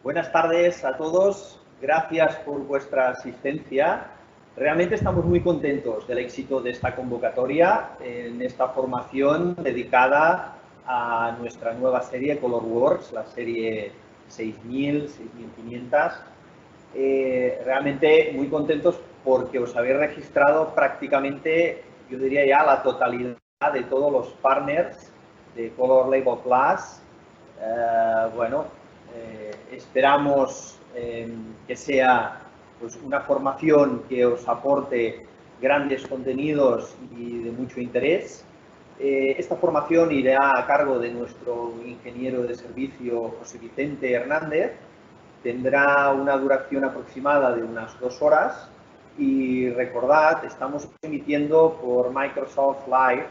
Buenas tardes a todos, gracias por vuestra asistencia. Realmente estamos muy contentos del éxito de esta convocatoria en esta formación dedicada a nuestra nueva serie ColorWorks, la serie 6000, 6500. Realmente muy contentos porque os habéis registrado prácticamente, yo diría ya, la totalidad de todos los partners de Color Label Plus. Esperamos que sea pues, una formación que os aporte grandes contenidos y de mucho interés. Esta formación irá a cargo de nuestro ingeniero de servicio José Vicente Hernández. Tendrá una duración aproximada de unas 2 horas y recordad, estamos emitiendo por Microsoft Live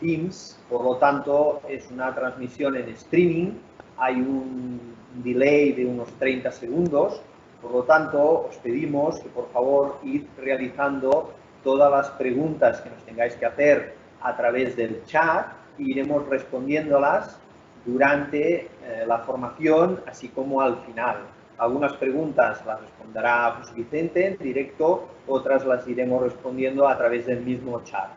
Teams, por lo tanto es una transmisión en streaming, hay un delay de unos 30 segundos, por lo tanto os pedimos que por favor id realizando todas las preguntas que nos tengáis que hacer a través del chat e iremos respondiéndolas durante la formación, así como al final. Algunas preguntas las responderá José Vicente en directo, otras las iremos respondiendo a través del mismo chat.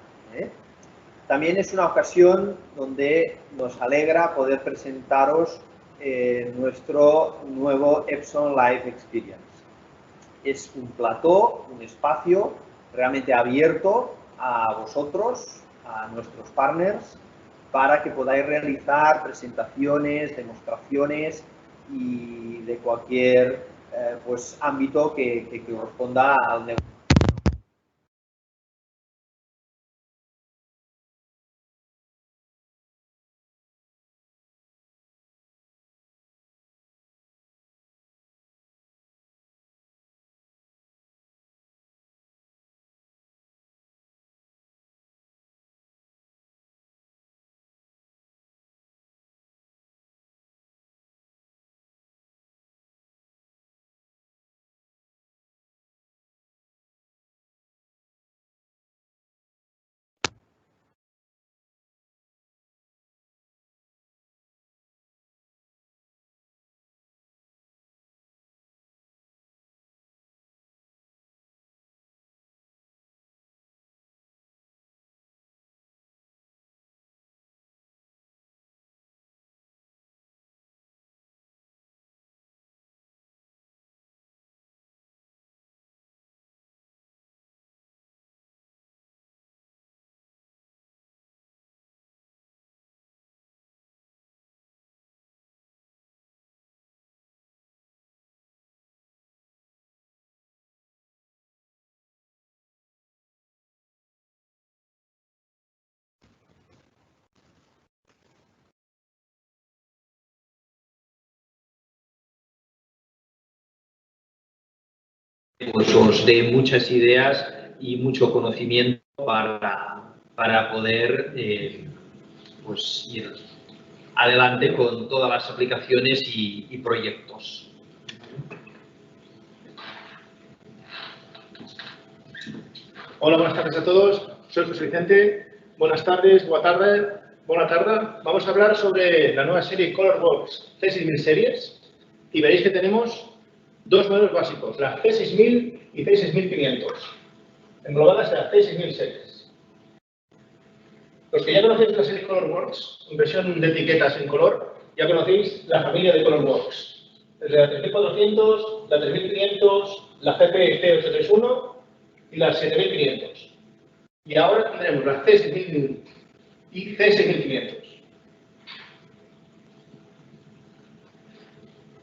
También es una ocasión donde nos alegra poder presentaros nuestro nuevo Epson Live Experience. Es un plató, un espacio realmente abierto a vosotros, a nuestros partners, para que podáis realizar presentaciones, demostraciones y de cualquier ámbito que corresponda al negocio. Pues os dé muchas ideas y mucho conocimiento para poder pues ir adelante con todas las aplicaciones y proyectos. Hola, buenas tardes a todos. Soy José Vicente. Buenas tardes, buena tarde. Vamos a hablar sobre la nueva serie ColorWorks C6000 Series y veréis que tenemos dos modelos básicos, la C6000 y C6500, englobadas en la C6000 Series. Los que ya conocéis la serie ColorWorks, en versión de etiquetas en color, ya conocéis la familia de ColorWorks. Desde la 3400, la 3500, la GP C831 y las 7500. Y ahora tendremos las C6000 y C6500.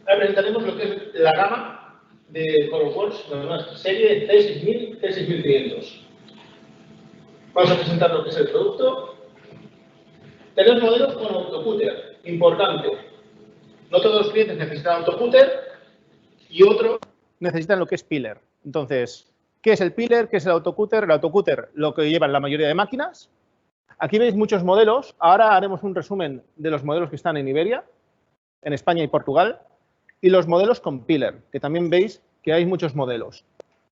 Ahora presentaremos lo que es la gama de ColorWorks, la nueva serie C6000, C6500. Vamos a presentar lo que es el producto. Tenemos modelos con autocutter, importante. No todos los clientes necesitan autocutter y otros necesitan lo que es Pillar. Entonces, ¿qué es el Pillar? ¿Qué es el autocutter? El autocutter, lo que llevan la mayoría de máquinas. Aquí veis muchos modelos. Ahora haremos un resumen de los modelos que están en Iberia, en España y Portugal, y los modelos con Pillar, que también veis que hay muchos modelos.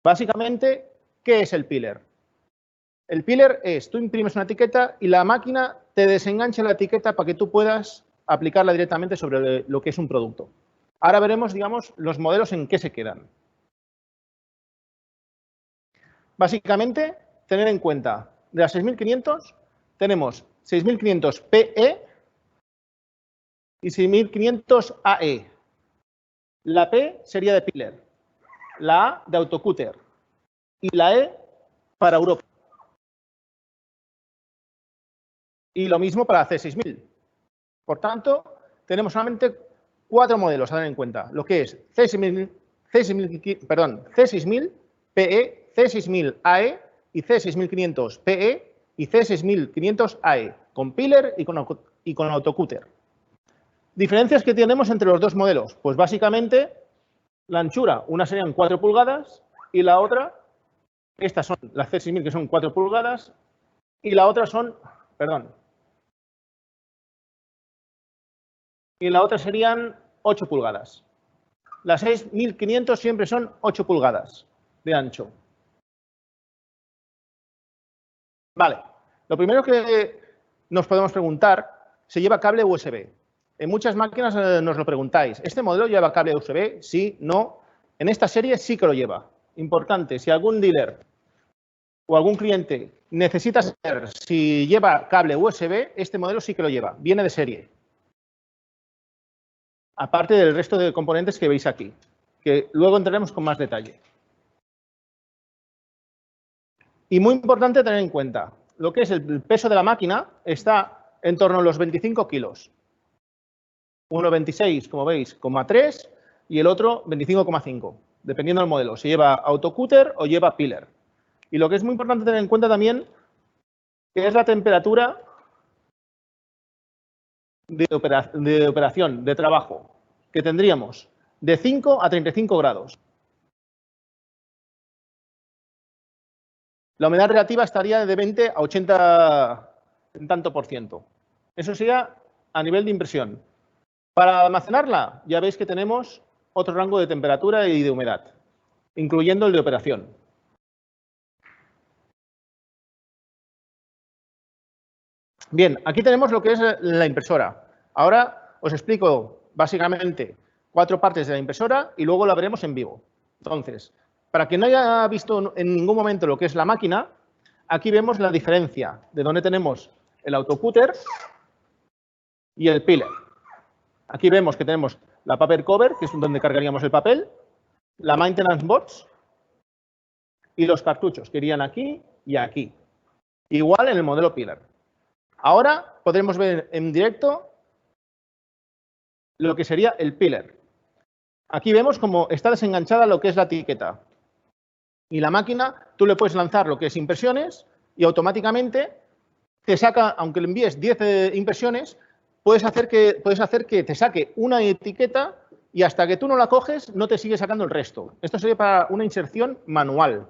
Básicamente, ¿qué es el Pillar? El Pillar es, tú imprimes una etiqueta y la máquina te desengancha la etiqueta para que tú puedas aplicarla directamente sobre lo que es un producto. Ahora veremos, digamos, los modelos en qué se quedan. Básicamente, tener en cuenta, de las 6500, tenemos 6500 PE y 6500 AE. La P sería de Pillar, la A de Autocutter y la E para Europa. Y lo mismo para C6000. Por tanto, tenemos solamente 4 modelos a tener en cuenta, lo que es C6000 PE, C6000 AE y C6500 PE y C6500 AE, con Pillar y con Autocutter. ¿Diferencias que tenemos entre los dos modelos? Pues básicamente la anchura, una serían 4 pulgadas y la otra, estas son las C6000 que son 4 pulgadas y la otra son, y la otra serían 8 pulgadas. Las 6500 siempre son 8 pulgadas de ancho. Vale, lo primero que nos podemos preguntar, ¿se lleva cable USB? En muchas máquinas nos lo preguntáis. ¿Este modelo lleva cable USB? Sí, no. En esta serie sí que lo lleva. Importante, si algún dealer o algún cliente necesita saber si lleva cable USB, este modelo sí que lo lleva. Viene de serie. Aparte del resto de componentes que veis aquí, que luego entraremos con más detalle. Y muy importante tener en cuenta, lo que es el peso de la máquina está en torno a los 25 kilos. Uno 26, como veis, 3 y el otro 25,5, dependiendo del modelo, si lleva Autocutter o lleva Pillar. Y lo que es muy importante tener en cuenta también que es la temperatura de operación, de trabajo, que tendríamos de 5 a 35 grados. La humedad relativa estaría de 20 a 80 en tanto por ciento. Eso sería a nivel de impresión. Para almacenarla, ya veis que tenemos otro rango de temperatura y de humedad, incluyendo el de operación. Bien, aquí tenemos lo que es la impresora. Ahora os explico básicamente 4 partes de la impresora y luego la veremos en vivo. Entonces, para quien no haya visto en ningún momento lo que es la máquina, aquí vemos la diferencia de donde tenemos el Autocutter y el Pillar. Aquí vemos que tenemos la paper cover, que es donde cargaríamos el papel, la maintenance box y los cartuchos que irían aquí y aquí. Igual en el modelo Pillar. Ahora podremos ver en directo lo que sería el Pillar. Aquí vemos cómo está desenganchada lo que es la etiqueta. Y la máquina, tú le puedes lanzar lo que es impresiones y automáticamente te saca, aunque le envíes 10 impresiones, puedes hacer que te saque una etiqueta y hasta que tú no la coges no te sigue sacando el resto. Esto sería para una inserción manual.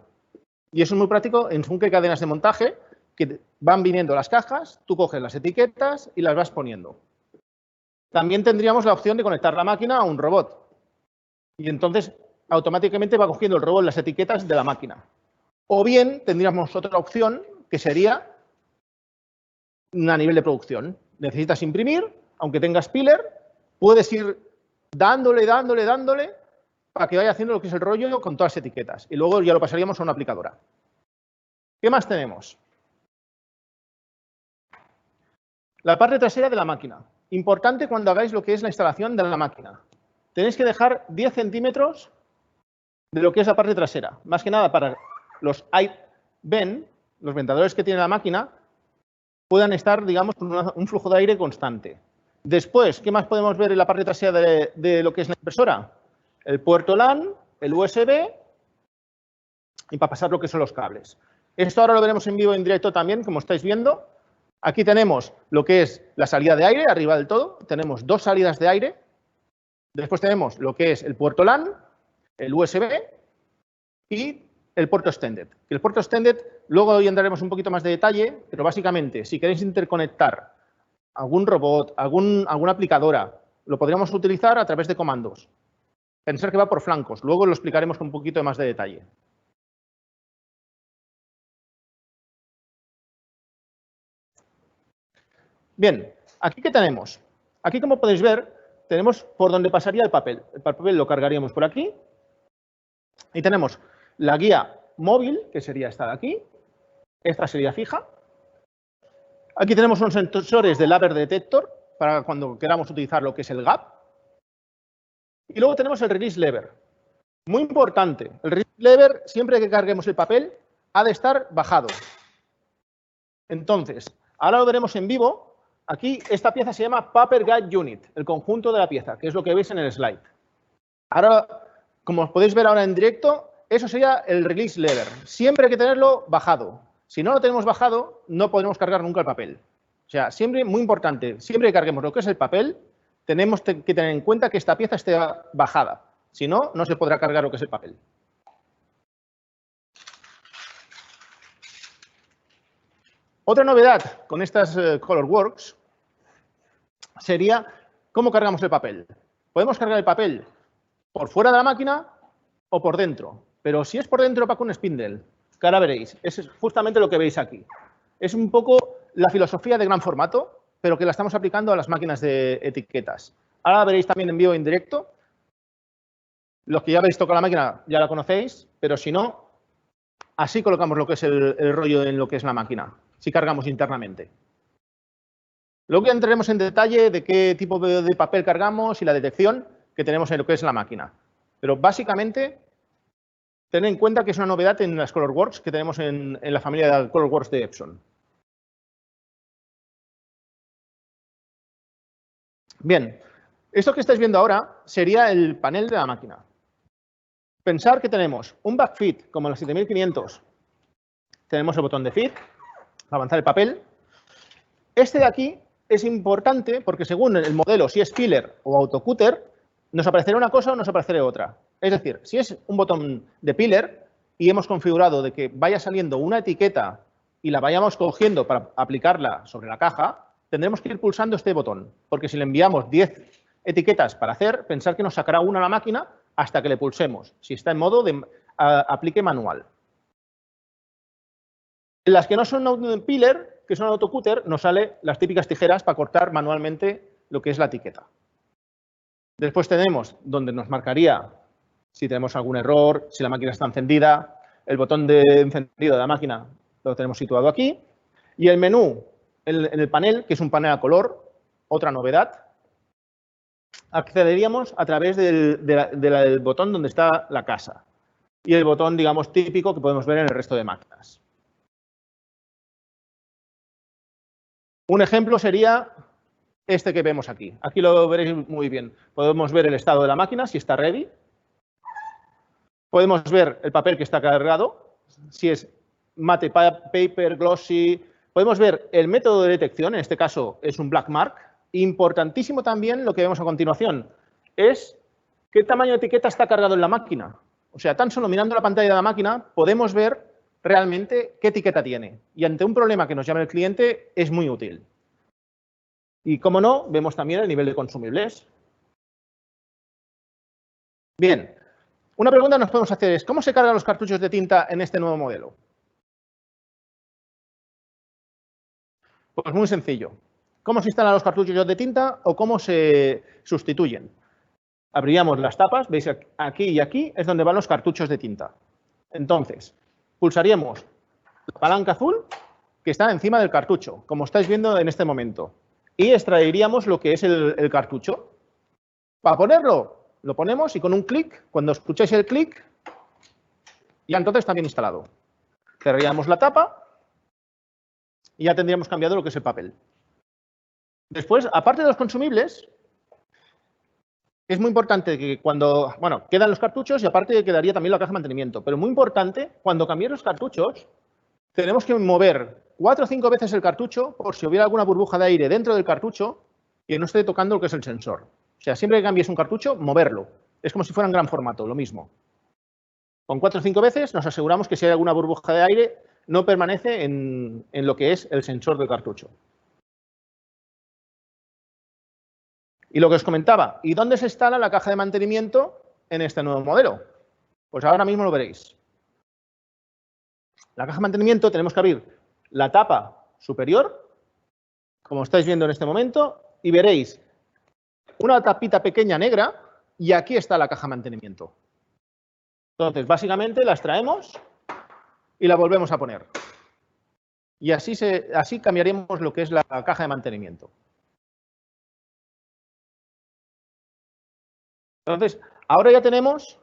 Y eso es muy práctico en según qué cadenas de montaje, que van viniendo las cajas, tú coges las etiquetas y las vas poniendo. También tendríamos la opción de conectar la máquina a un robot. Y entonces automáticamente va cogiendo el robot las etiquetas de la máquina. O bien tendríamos otra opción que sería a nivel de producción. Necesitas imprimir, aunque tengas Pillar, puedes ir dándole para que vaya haciendo lo que es el rollo con todas las etiquetas. Y luego ya lo pasaríamos a una aplicadora. ¿Qué más tenemos? La parte trasera de la máquina. Importante cuando hagáis lo que es la instalación de la máquina. Tenéis que dejar 10 centímetros de lo que es la parte trasera. Más que nada para los vent, los ventadores que tiene la máquina, puedan estar, digamos, con un flujo de aire constante. Después, ¿qué más podemos ver en la parte trasera de lo que es la impresora? El puerto LAN, el USB y para pasar lo que son los cables. Esto ahora lo veremos en vivo en directo también, como estáis viendo. Aquí tenemos lo que es la salida de aire, arriba del todo. Tenemos 2 salidas de aire. Después tenemos lo que es el puerto LAN, el USB y el puerto extended. El puerto extended, luego hoy entraremos un poquito más de detalle, pero básicamente, si queréis interconectar algún robot, alguna aplicadora, lo podríamos utilizar a través de comandos. Pensar que va por flancos. Luego lo explicaremos con un poquito más de detalle. Bien, aquí ¿qué tenemos? Aquí, como podéis ver, tenemos por dónde pasaría el papel. El papel lo cargaríamos por aquí. Y tenemos la guía móvil, que sería esta de aquí. Esta sería fija. Aquí tenemos unos sensores del Lever Detector para cuando queramos utilizar lo que es el gap. Y luego tenemos el Release Lever. Muy importante, el Release Lever, siempre que carguemos el papel, ha de estar bajado. Entonces, ahora lo veremos en vivo. Aquí esta pieza se llama Paper Guide Unit, el conjunto de la pieza, que es lo que veis en el slide. Ahora, como os podéis ver ahora en directo, eso sería el Release Lever. Siempre hay que tenerlo bajado. Si no lo tenemos bajado, no podremos cargar nunca el papel. O sea, siempre, muy importante, siempre que carguemos lo que es el papel, tenemos que tener en cuenta que esta pieza esté bajada. Si no, no se podrá cargar lo que es el papel. Otra novedad con estas ColorWorks sería cómo cargamos el papel. Podemos cargar el papel por fuera de la máquina o por dentro. Pero si es por dentro, va con un spindle, que ahora veréis. Es justamente lo que veis aquí. Es un poco la filosofía de gran formato, pero que la estamos aplicando a las máquinas de etiquetas. Ahora veréis también en vivo en directo. Los que ya habéis tocado la máquina ya la conocéis, pero si no, así colocamos lo que es el rollo en lo que es la máquina, si cargamos internamente. Luego ya entraremos en detalle de qué tipo de papel cargamos y la detección que tenemos en lo que es la máquina. Pero básicamente, tened en cuenta que es una novedad en las ColorWorks que tenemos en la familia de ColorWorks de Epson. Bien, esto que estáis viendo ahora sería el panel de la máquina. Pensar que tenemos un backfit como en los 7500. Tenemos el botón de fit para avanzar el papel. Este de aquí es importante porque según el modelo, si es filler o autocutter, nos aparecerá una cosa o nos aparecerá otra. Es decir, si es un botón de filler y hemos configurado de que vaya saliendo una etiqueta y la vayamos cogiendo para aplicarla sobre la caja, tendremos que ir pulsando este botón, porque si le enviamos 10 etiquetas para hacer, pensar que nos sacará una a la máquina hasta que le pulsemos, si está en modo de aplique manual. Las que no son filler, que son autocutter, nos salen las típicas tijeras para cortar manualmente lo que es la etiqueta. Después tenemos donde nos marcaría si tenemos algún error, si la máquina está encendida. El botón de encendido de la máquina lo tenemos situado aquí. Y el menú en el panel, que es un panel a color, otra novedad, accederíamos a través del botón donde está la casa. Y el botón, digamos, típico que podemos ver en el resto de máquinas. Un ejemplo sería este que vemos aquí. Aquí lo veréis muy bien. Podemos ver el estado de la máquina, si está ready. Podemos ver el papel que está cargado, si es matte paper, glossy. Podemos ver el método de detección, en este caso es un black mark. Importantísimo también lo que vemos a continuación es qué tamaño de etiqueta está cargado en la máquina. O sea, tan solo mirando la pantalla de la máquina podemos ver realmente qué etiqueta tiene. Y ante un problema que nos llame el cliente es muy útil. Y, como no, vemos también el nivel de consumibles. Bien, una pregunta que nos podemos hacer es, ¿cómo se cargan los cartuchos de tinta en este nuevo modelo? Pues muy sencillo. ¿Cómo se instalan los cartuchos de tinta o cómo se sustituyen? Abriríamos las tapas, veis aquí y aquí es donde van los cartuchos de tinta. Entonces, pulsaríamos la palanca azul que está encima del cartucho, como estáis viendo en este momento. Y extraeríamos lo que es el cartucho. Para ponerlo, lo ponemos y con un clic, cuando escucháis el clic, ya entonces está bien instalado. Cerraríamos la tapa y ya tendríamos cambiado lo que es el papel. Después, aparte de los consumibles, es muy importante que cuando, bueno, quedan los cartuchos y aparte quedaría también la caja de mantenimiento. Pero muy importante, cuando cambiéis los cartuchos, tenemos que mover 4 o 5 veces el cartucho por si hubiera alguna burbuja de aire dentro del cartucho que no esté tocando lo que es el sensor. O sea, siempre que cambies un cartucho, moverlo. Es como si fuera en gran formato, lo mismo. Con 4 o 5 veces nos aseguramos que si hay alguna burbuja de aire no permanece en lo que es el sensor del cartucho. Y lo que os comentaba, ¿y dónde se instala la caja de mantenimiento en este nuevo modelo? Pues ahora mismo lo veréis. La caja de mantenimiento tenemos que abrir la tapa superior, como estáis viendo en este momento, y veréis una tapita pequeña negra y aquí está la caja de mantenimiento. Entonces, básicamente la extraemos y la volvemos a poner. Y así cambiaríamos lo que es la caja de mantenimiento. Entonces, ahora ya tenemos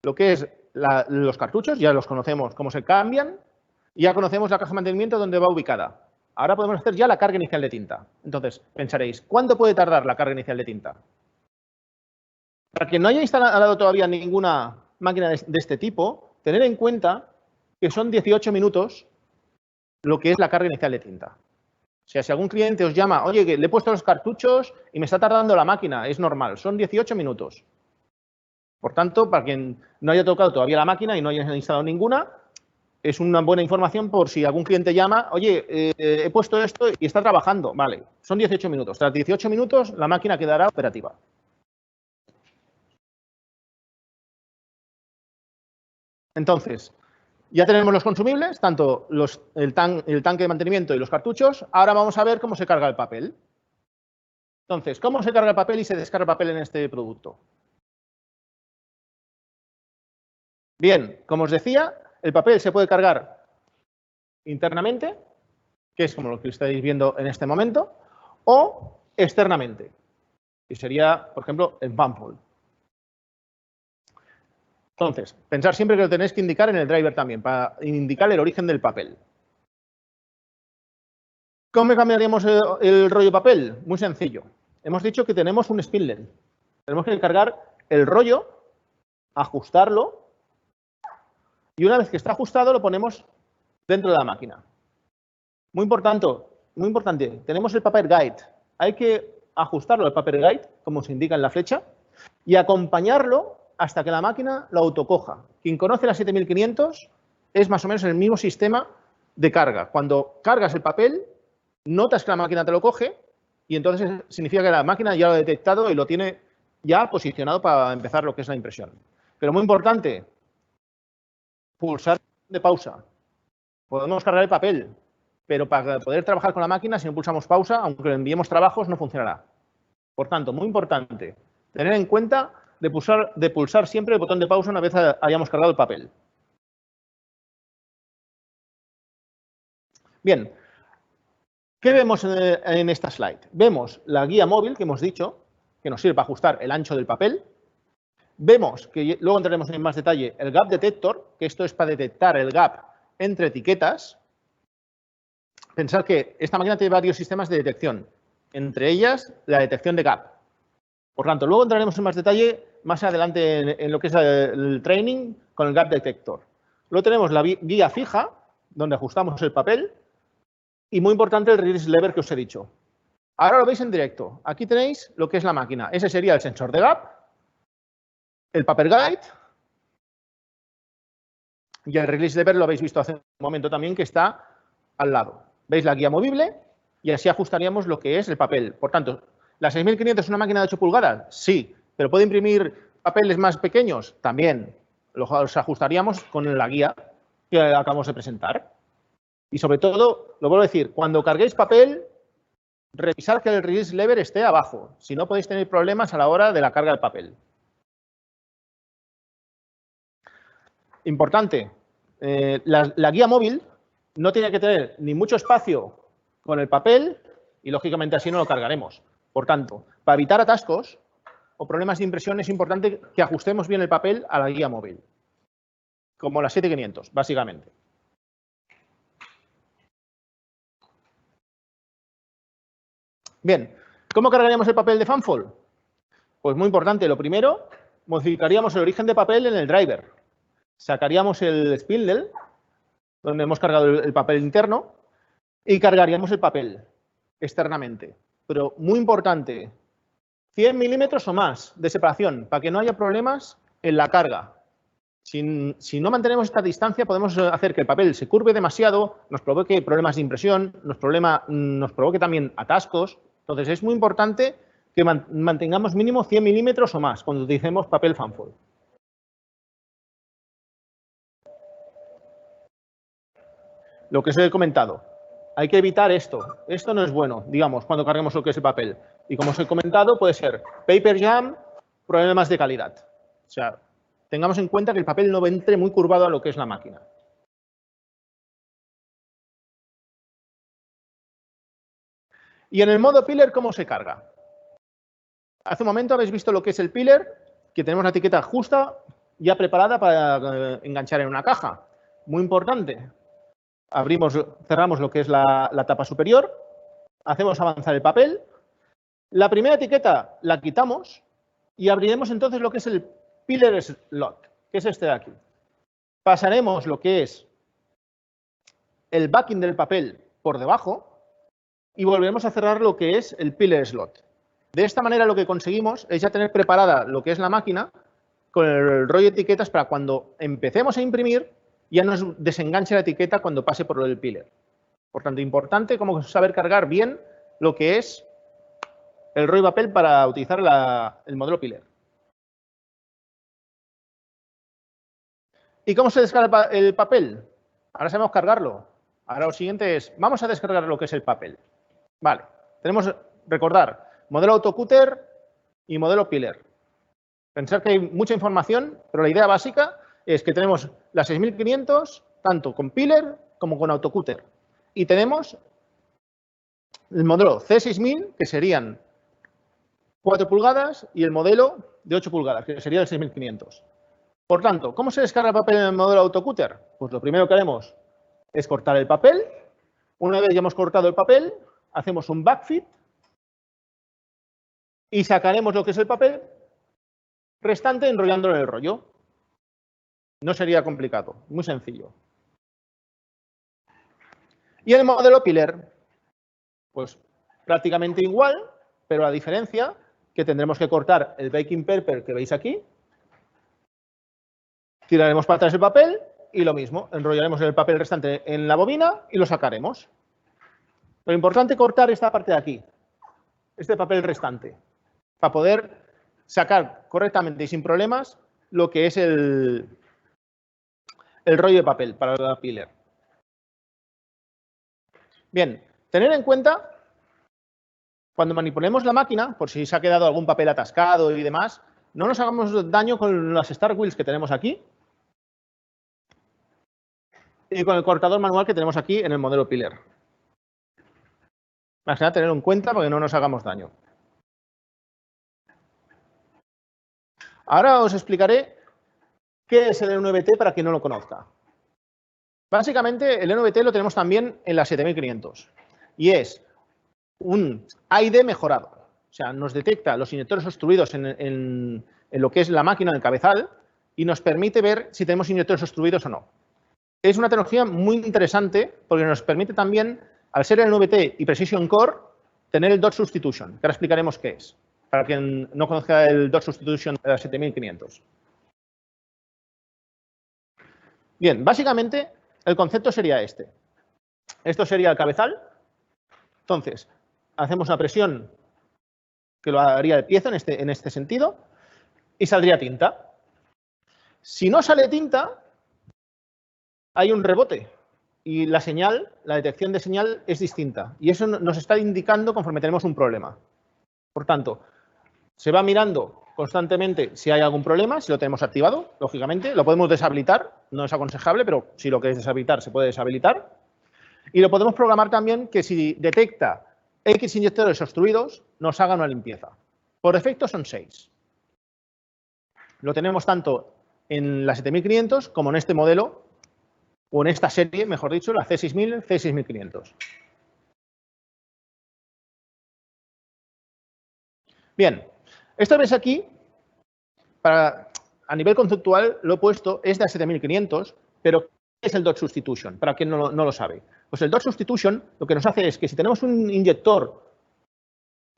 lo que es los cartuchos, ya los conocemos cómo se cambian, y ya conocemos la caja de mantenimiento donde va ubicada. Ahora podemos hacer ya la carga inicial de tinta. Entonces, pensaréis, ¿cuánto puede tardar la carga inicial de tinta? Para quien no haya instalado todavía ninguna máquina de este tipo, tener en cuenta que son 18 minutos lo que es la carga inicial de tinta. O sea, si algún cliente os llama, oye, que le he puesto los cartuchos y me está tardando la máquina, es normal, son 18 minutos. Por tanto, para quien no haya tocado todavía la máquina y no haya instalado ninguna, es una buena información por si algún cliente llama, oye, he puesto esto y está trabajando. Vale, son 18 minutos. Tras 18 minutos, la máquina quedará operativa. Entonces, ya tenemos los consumibles, tanto el tanque de mantenimiento y los cartuchos. Ahora vamos a ver cómo se carga el papel. Entonces, ¿cómo se carga el papel y se descarga el papel en este producto? Bien, como os decía, el papel se puede cargar internamente, que es como lo que estáis viendo en este momento, o externamente, que sería, por ejemplo, en Fanfold. Entonces, pensar siempre que lo tenéis que indicar en el driver también, para indicar el origen del papel. ¿Cómo cambiaríamos el rollo de papel? Muy sencillo. Hemos dicho que tenemos un spindle. Tenemos que cargar el rollo, ajustarlo, y una vez que está ajustado lo ponemos dentro de la máquina. Muy importante, tenemos el paper guide. Hay que ajustarlo al paper guide, como se indica en la flecha, y acompañarlo hasta que la máquina lo autocoja. Quien conoce la 7500 es más o menos el mismo sistema de carga. Cuando cargas el papel, notas que la máquina te lo coge y entonces significa que la máquina ya lo ha detectado y lo tiene ya posicionado para empezar lo que es la impresión. Pero muy importante, pulsar de pausa. Podemos cargar el papel, pero para poder trabajar con la máquina, si no pulsamos pausa, aunque le enviemos trabajos, no funcionará. Por tanto, muy importante, tener en cuenta de pulsar siempre el botón de pausa una vez hayamos cargado el papel. Bien, ¿qué vemos en esta slide? Vemos la guía móvil que hemos dicho, que nos sirve para ajustar el ancho del papel. Vemos que luego entraremos en más detalle el gap detector, que esto es para detectar el gap entre etiquetas. Pensar que esta máquina tiene varios sistemas de detección, entre ellas la detección de gap. Por tanto, luego entraremos en más detalle más adelante en lo que es el training con el gap detector. Luego tenemos la guía fija, donde ajustamos el papel, y muy importante el release lever que os he dicho. Ahora lo veis en directo. Aquí tenéis lo que es la máquina. Ese sería el sensor de gap, el paper guide, y el release lever lo habéis visto hace un momento también, que está al lado. Veis la guía movible y así ajustaríamos lo que es el papel. Por tanto, ¿la 6500 es una máquina de 8 pulgadas? Sí. ¿Pero puede imprimir papeles más pequeños? También. Los ajustaríamos con la guía que acabamos de presentar. Y sobre todo, lo vuelvo a decir, cuando carguéis papel, revisar que el release lever esté abajo. Si no, podéis tener problemas a la hora de la carga del papel. Importante, la guía móvil no tiene que tener ni mucho espacio con el papel y, lógicamente, así no lo cargaremos. Por tanto, para evitar atascos o problemas de impresión es importante que ajustemos bien el papel a la guía móvil, como la 7500, básicamente. Bien, ¿cómo cargaríamos el papel de Fanfold? Pues muy importante, lo primero, modificaríamos el origen de papel en el driver. Sacaríamos el spindle, donde hemos cargado el papel interno, y cargaríamos el papel externamente. Pero muy importante, 100 milímetros o más de separación, para que no haya problemas en la carga. Si no mantenemos esta distancia, podemos hacer que el papel se curve demasiado, nos provoque problemas de impresión, nos provoque también atascos. Entonces, es muy importante que mantengamos mínimo 100 milímetros o más cuando utilicemos papel Fanfold. Lo que os he comentado, hay que evitar esto. Esto no es bueno, digamos, cuando carguemos lo que es el papel. Y como os he comentado, puede ser paper jam, problemas de calidad. O sea, tengamos en cuenta que el papel no entre muy curvado a lo que es la máquina. Y en el modo pillar, ¿cómo se carga? Hace un momento habéis visto lo que es el pillar, que tenemos la etiqueta justa, ya preparada para enganchar en una caja. Muy importante. Cerramos lo que es la tapa superior, hacemos avanzar el papel. La primera etiqueta la quitamos y abriremos entonces lo que es el pillar slot, que es este de aquí. Pasaremos lo que es el backing del papel por debajo y volveremos a cerrar lo que es el pillar slot. De esta manera lo que conseguimos es ya tener preparada lo que es la máquina con el rollo de etiquetas para cuando empecemos a imprimir ya nos desenganche la etiqueta cuando pase por el pillar. Por tanto, importante como saber cargar bien lo que es el rollo de papel para utilizar el modelo pillar. ¿Y cómo se descarga el papel? Ahora sabemos cargarlo. Ahora lo siguiente es, vamos a descargar lo que es el papel. Vale, tenemos, recordar, modelo autocutter y modelo pillar. Pensar que hay mucha información, pero la idea básica es que tenemos la 6500 tanto con pillar como con autocutter. Y tenemos el modelo C6000, que serían 4 pulgadas, y el modelo de 8 pulgadas, que sería el 6500. Por tanto, ¿cómo se descarga el papel en el modelo autocutter? Pues lo primero que haremos es cortar el papel. Una vez ya hemos cortado el papel, hacemos un backfit y sacaremos lo que es el papel restante enrollándolo en el rollo. No sería complicado, muy sencillo. Y el modelo pillar, pues prácticamente igual, pero la diferencia que tendremos que cortar el baking paper que veis aquí, tiraremos para atrás el papel y lo mismo, enrollaremos el papel restante en la bobina y lo sacaremos. Lo importante es cortar esta parte de aquí, este papel restante, para poder sacar correctamente y sin problemas lo que es el rollo de papel para la pillar. Bien, tener en cuenta, cuando manipulemos la máquina, por si se ha quedado algún papel atascado y demás, no nos hagamos daño con las Star Wheels que tenemos aquí y con el cortador manual que tenemos aquí en el modelo pillar. Más que nada, tenerlo en cuenta para que no nos hagamos daño. Ahora os explicaré qué es el NVT para quien no lo conozca. Básicamente, el NVT lo tenemos también en la 7500 y es un AID mejorado. O sea, nos detecta los inyectores obstruidos en lo que es la máquina del cabezal y nos permite ver si tenemos inyectores obstruidos o no. Es una tecnología muy interesante porque nos permite también, al ser el NVT y Precision Core, tener el dot substitution, que ahora explicaremos qué es, para quien no conozca el dot substitution de la 7500. Bien, básicamente el concepto sería este. Esto sería el cabezal. Entonces, hacemos una presión que lo haría el piezo en este sentido y saldría tinta. Si no sale tinta, hay un rebote y la señal, la detección de señal es distinta y eso nos está indicando conforme tenemos un problema. Por tanto, se va mirando constantemente si hay algún problema, si lo tenemos activado, lógicamente, lo podemos deshabilitar, no es aconsejable, pero si lo queréis deshabilitar, se puede deshabilitar. Y lo podemos programar también que si detecta X inyectores obstruidos, nos haga una limpieza. Por defecto son 6. Lo tenemos tanto en la 7500 como en este modelo, o en esta serie, mejor dicho, la C6000, C6500. Bien, esto ves aquí, a nivel conceptual lo he puesto, es de la 7500, pero ¿qué es el dot substitution? Para quien no lo sabe. Pues el dot substitution lo que nos hace es que si tenemos un inyector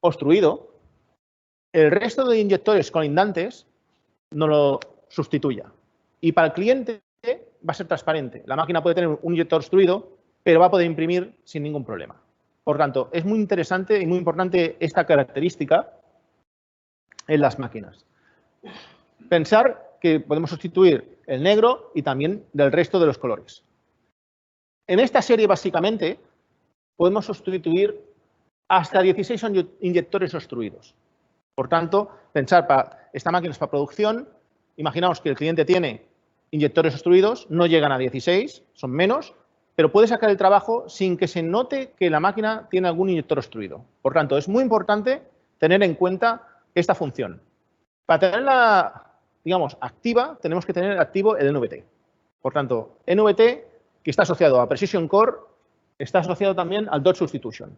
obstruido, el resto de inyectores colindantes no lo sustituya. Y para el cliente va a ser transparente. La máquina puede tener un inyector obstruido, pero va a poder imprimir sin ningún problema. Por tanto, es muy interesante y muy importante esta característica en las máquinas. Pensar que podemos sustituir el negro y también del resto de los colores. En esta serie, básicamente, podemos sustituir hasta 16 inyectores obstruidos. Por tanto, pensar para esta máquina es para producción. Imaginaos que el cliente tiene inyectores obstruidos, no llegan a 16, son menos, pero puede sacar el trabajo sin que se note que la máquina tiene algún inyector obstruido. Por tanto, es muy importante tener en cuenta esta función. Para tenerla, digamos, activa, tenemos que tener activo el NVT. Por tanto, NVT, que está asociado a Precision Core, está asociado también al Dot Substitution.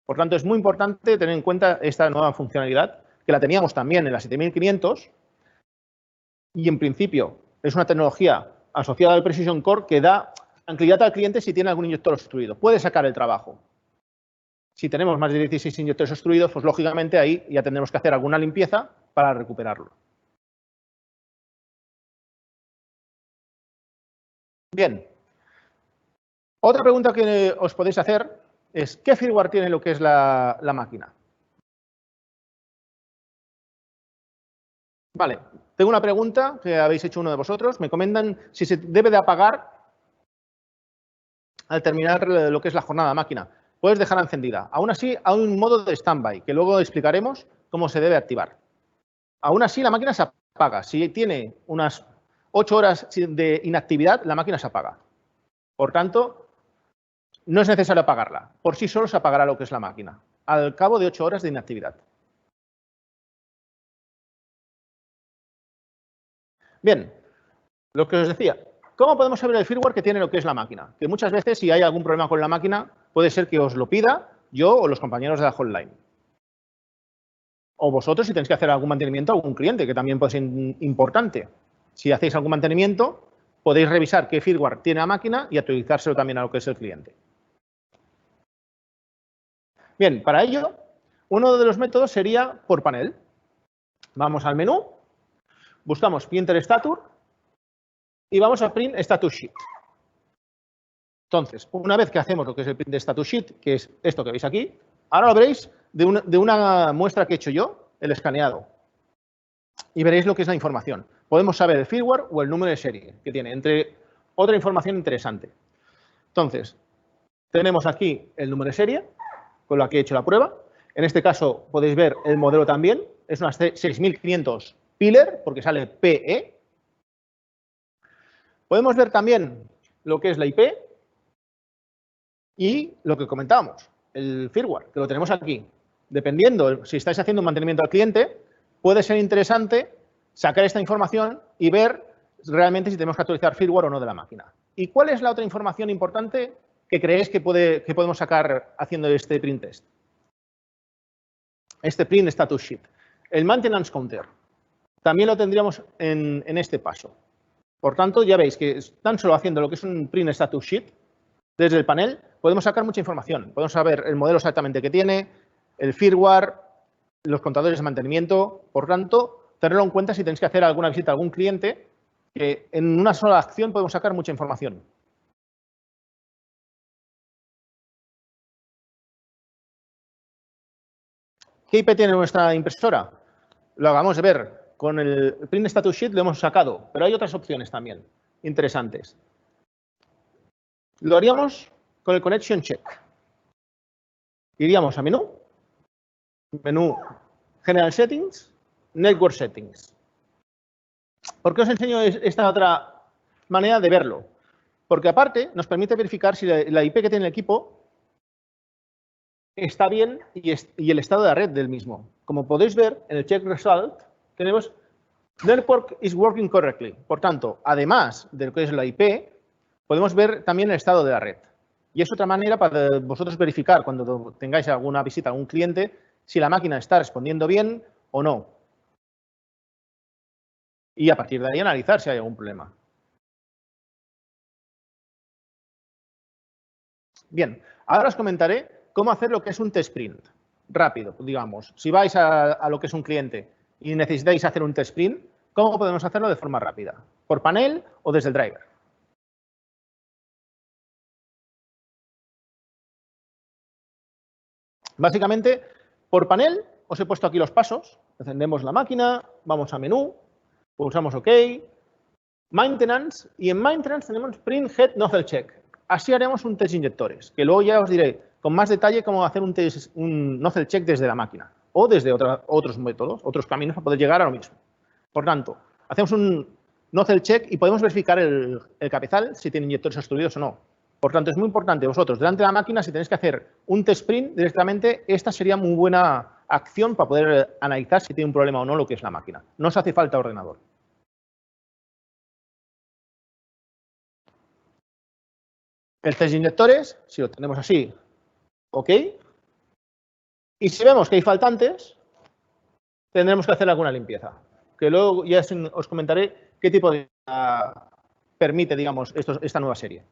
Por tanto, es muy importante tener en cuenta esta nueva funcionalidad, que la teníamos también en la 7500, y en principio es una tecnología asociada al Precision Core que da tranquilidad al cliente si tiene algún inyector obstruido. Puede sacar el trabajo. Si tenemos más de 16 inyectores obstruidos, pues lógicamente ahí ya tendremos que hacer alguna limpieza para recuperarlo. Bien. Otra pregunta que os podéis hacer es ¿qué firmware tiene lo que es la máquina? Vale, tengo una pregunta que habéis hecho uno de vosotros. Me comentan si se debe de apagar al terminar lo que es la jornada máquina. Puedes dejarla encendida. Aún así, hay un modo de standby, que luego explicaremos cómo se debe activar. Aún así, la máquina se apaga. Si tiene unas 8 horas de inactividad, la máquina se apaga. Por tanto, no es necesario apagarla. Por sí solo se apagará lo que es la máquina, al cabo de 8 horas de inactividad. Bien, lo que os decía. ¿Cómo podemos saber el firmware que tiene lo que es la máquina? Que muchas veces, si hay algún problema con la máquina, puede ser que os lo pida yo o los compañeros de la hotline. O vosotros si tenéis que hacer algún mantenimiento a algún cliente, que también puede ser importante. Si hacéis algún mantenimiento, podéis revisar qué firmware tiene la máquina y actualizárselo también a lo que es el cliente. Bien, para ello, uno de los métodos sería por panel. Vamos al menú, buscamos Printer Status y vamos a Print Status Sheet. Entonces, una vez que hacemos lo que es el Print Status Sheet, que es esto que veis aquí, ahora lo veréis de una muestra que he hecho yo, el escaneado. Y veréis lo que es la información. Podemos saber el firmware o el número de serie que tiene, entre otra información interesante. Entonces, tenemos aquí el número de serie con la que he hecho la prueba. En este caso podéis ver el modelo también. Es una 6500 Pillar, porque sale PE. Podemos ver también lo que es la IP y lo que comentábamos, el firmware, que lo tenemos aquí. Dependiendo si estáis haciendo un mantenimiento al cliente, puede ser interesante sacar esta información y ver realmente si tenemos que actualizar firmware o no de la máquina. ¿Y cuál es la otra información importante que creéis que podemos sacar haciendo este print test? Este print status sheet. El maintenance counter. También lo tendríamos en este paso. Por tanto, ya veis que tan solo haciendo lo que es un print status sheet, desde el panel podemos sacar mucha información. Podemos saber el modelo exactamente que tiene, el firmware, los contadores de mantenimiento. Por tanto, tenerlo en cuenta si tenéis que hacer alguna visita a algún cliente, que en una sola acción podemos sacar mucha información. ¿Qué IP tiene nuestra impresora? Lo acabamos de ver. Con el Print Status Sheet lo hemos sacado, pero hay otras opciones también interesantes. Lo haríamos con el Connection Check. Iríamos a menú General Settings, Network Settings. ¿Por qué os enseño esta otra manera de verlo? Porque aparte nos permite verificar si la IP que tiene el equipo está bien y el estado de la red del mismo. Como podéis ver en el Check Result, tenemos Network is working correctly. Por tanto, además de lo que es la IP, podemos ver también el estado de la red. Y es otra manera para vosotros verificar cuando tengáis alguna visita a un cliente si la máquina está respondiendo bien o no. Y a partir de ahí analizar si hay algún problema. Bien, ahora os comentaré cómo hacer lo que es un test print. Rápido, digamos. Si vais a lo que es un cliente y necesitáis hacer un test print, ¿cómo podemos hacerlo de forma rápida? ¿Por panel o desde el driver? Básicamente, por panel, os he puesto aquí los pasos. Encendemos la máquina, vamos a menú, pulsamos OK, Maintenance, y en Maintenance tenemos Print Head Nozzle Check. Así haremos un test de inyectores, que luego ya os diré con más detalle cómo hacer un nozzle check desde la máquina o desde otros métodos, otros caminos para poder llegar a lo mismo. Por tanto, hacemos un nozzle check y podemos verificar el cabezal si tiene inyectores obstruidos o no. Por tanto, es muy importante vosotros, delante de la máquina, si tenéis que hacer un test sprint directamente, esta sería muy buena acción para poder analizar si tiene un problema o no lo que es la máquina. No os hace falta ordenador. El test de inyectores, si lo tenemos así, ok. Y si vemos que hay faltantes, tendremos que hacer alguna limpieza. Que luego ya os comentaré qué tipo de permite, digamos, esta nueva serie.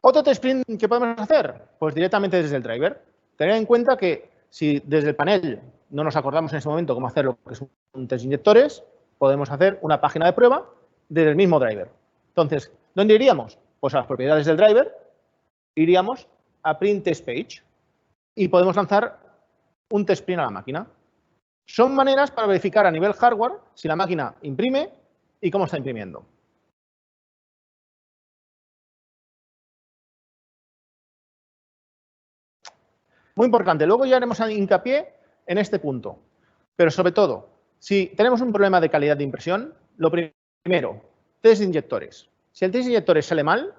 ¿Otro test sprint que podemos hacer? Pues directamente desde el driver. Tened en cuenta que si desde el panel no nos acordamos en ese momento cómo hacer lo que es un test de inyectores, podemos hacer una página de prueba desde el mismo driver. Entonces, ¿dónde iríamos? Pues a las propiedades del driver, iríamos a Print Test Page y podemos lanzar un test sprint a la máquina. Son maneras para verificar a nivel hardware si la máquina imprime y cómo está imprimiendo. Muy importante, luego ya haremos hincapié en este punto. Pero sobre todo, si tenemos un problema de calidad de impresión, lo primero, test de inyectores. Si el test de inyectores sale mal,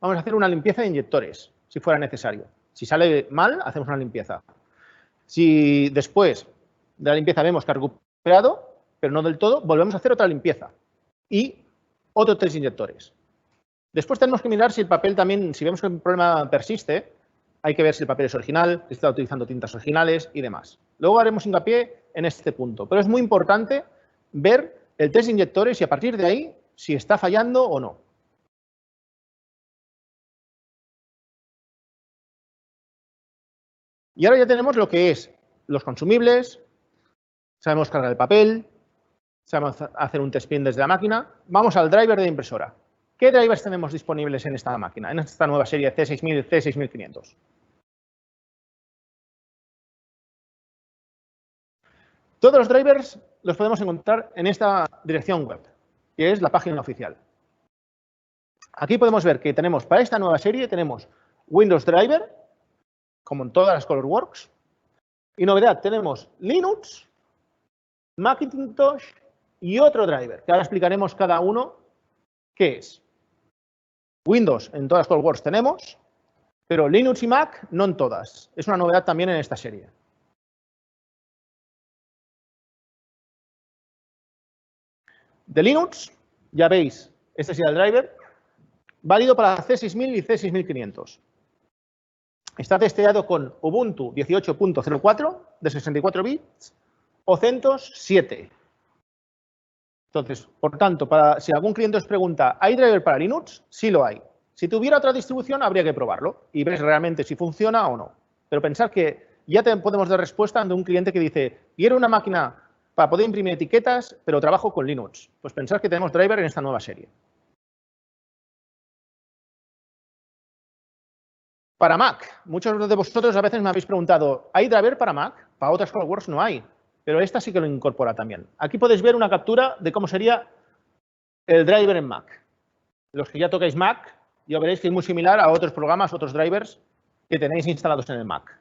vamos a hacer una limpieza de inyectores, si fuera necesario. Si sale mal, hacemos una limpieza. Si después de la limpieza vemos que ha recuperado, pero no del todo, volvemos a hacer otra limpieza. Y otro test de inyectores. Después tenemos que mirar si el papel también, si vemos que el problema persiste, hay que ver si el papel es original, si está utilizando tintas originales y demás. Luego haremos hincapié en este punto. Pero es muy importante ver el test de inyectores y a partir de ahí si está fallando o no. Y ahora ya tenemos lo que es los consumibles, sabemos cargar el papel, sabemos hacer un test sprint desde la máquina. Vamos al driver de impresora. ¿Qué drivers tenemos disponibles en esta máquina, en esta nueva serie C6000 y C6500? Todos los drivers los podemos encontrar en esta dirección web, que es la página oficial. Aquí podemos ver que tenemos para esta nueva serie, tenemos Windows Driver, como en todas las ColorWorks, y novedad, tenemos Linux, Macintosh y otro driver, que ahora explicaremos cada uno qué es. Windows en todas las ColorWorks tenemos, pero Linux y Mac no en todas. Es una novedad también en esta serie. De Linux, ya veis, este es el driver, válido para C6000 y C6500. Está testeado con Ubuntu 18.04 de 64 bits o CentOS 7. Entonces, por tanto, si algún cliente os pregunta, ¿hay driver para Linux? Sí lo hay. Si tuviera otra distribución, habría que probarlo y ver realmente si funciona o no. Pero pensar que ya podemos dar respuesta ante un cliente que dice, quiero una máquina para poder imprimir etiquetas, pero trabajo con Linux. Pues pensar que tenemos driver en esta nueva serie. Para Mac, muchos de vosotros a veces me habéis preguntado, ¿hay driver para Mac? Para otras ColorWorks no hay, pero esta sí que lo incorpora también. Aquí podéis ver una captura de cómo sería el driver en Mac. Los que ya tocáis Mac, ya veréis que es muy similar a otros programas, otros drivers que tenéis instalados en el Mac.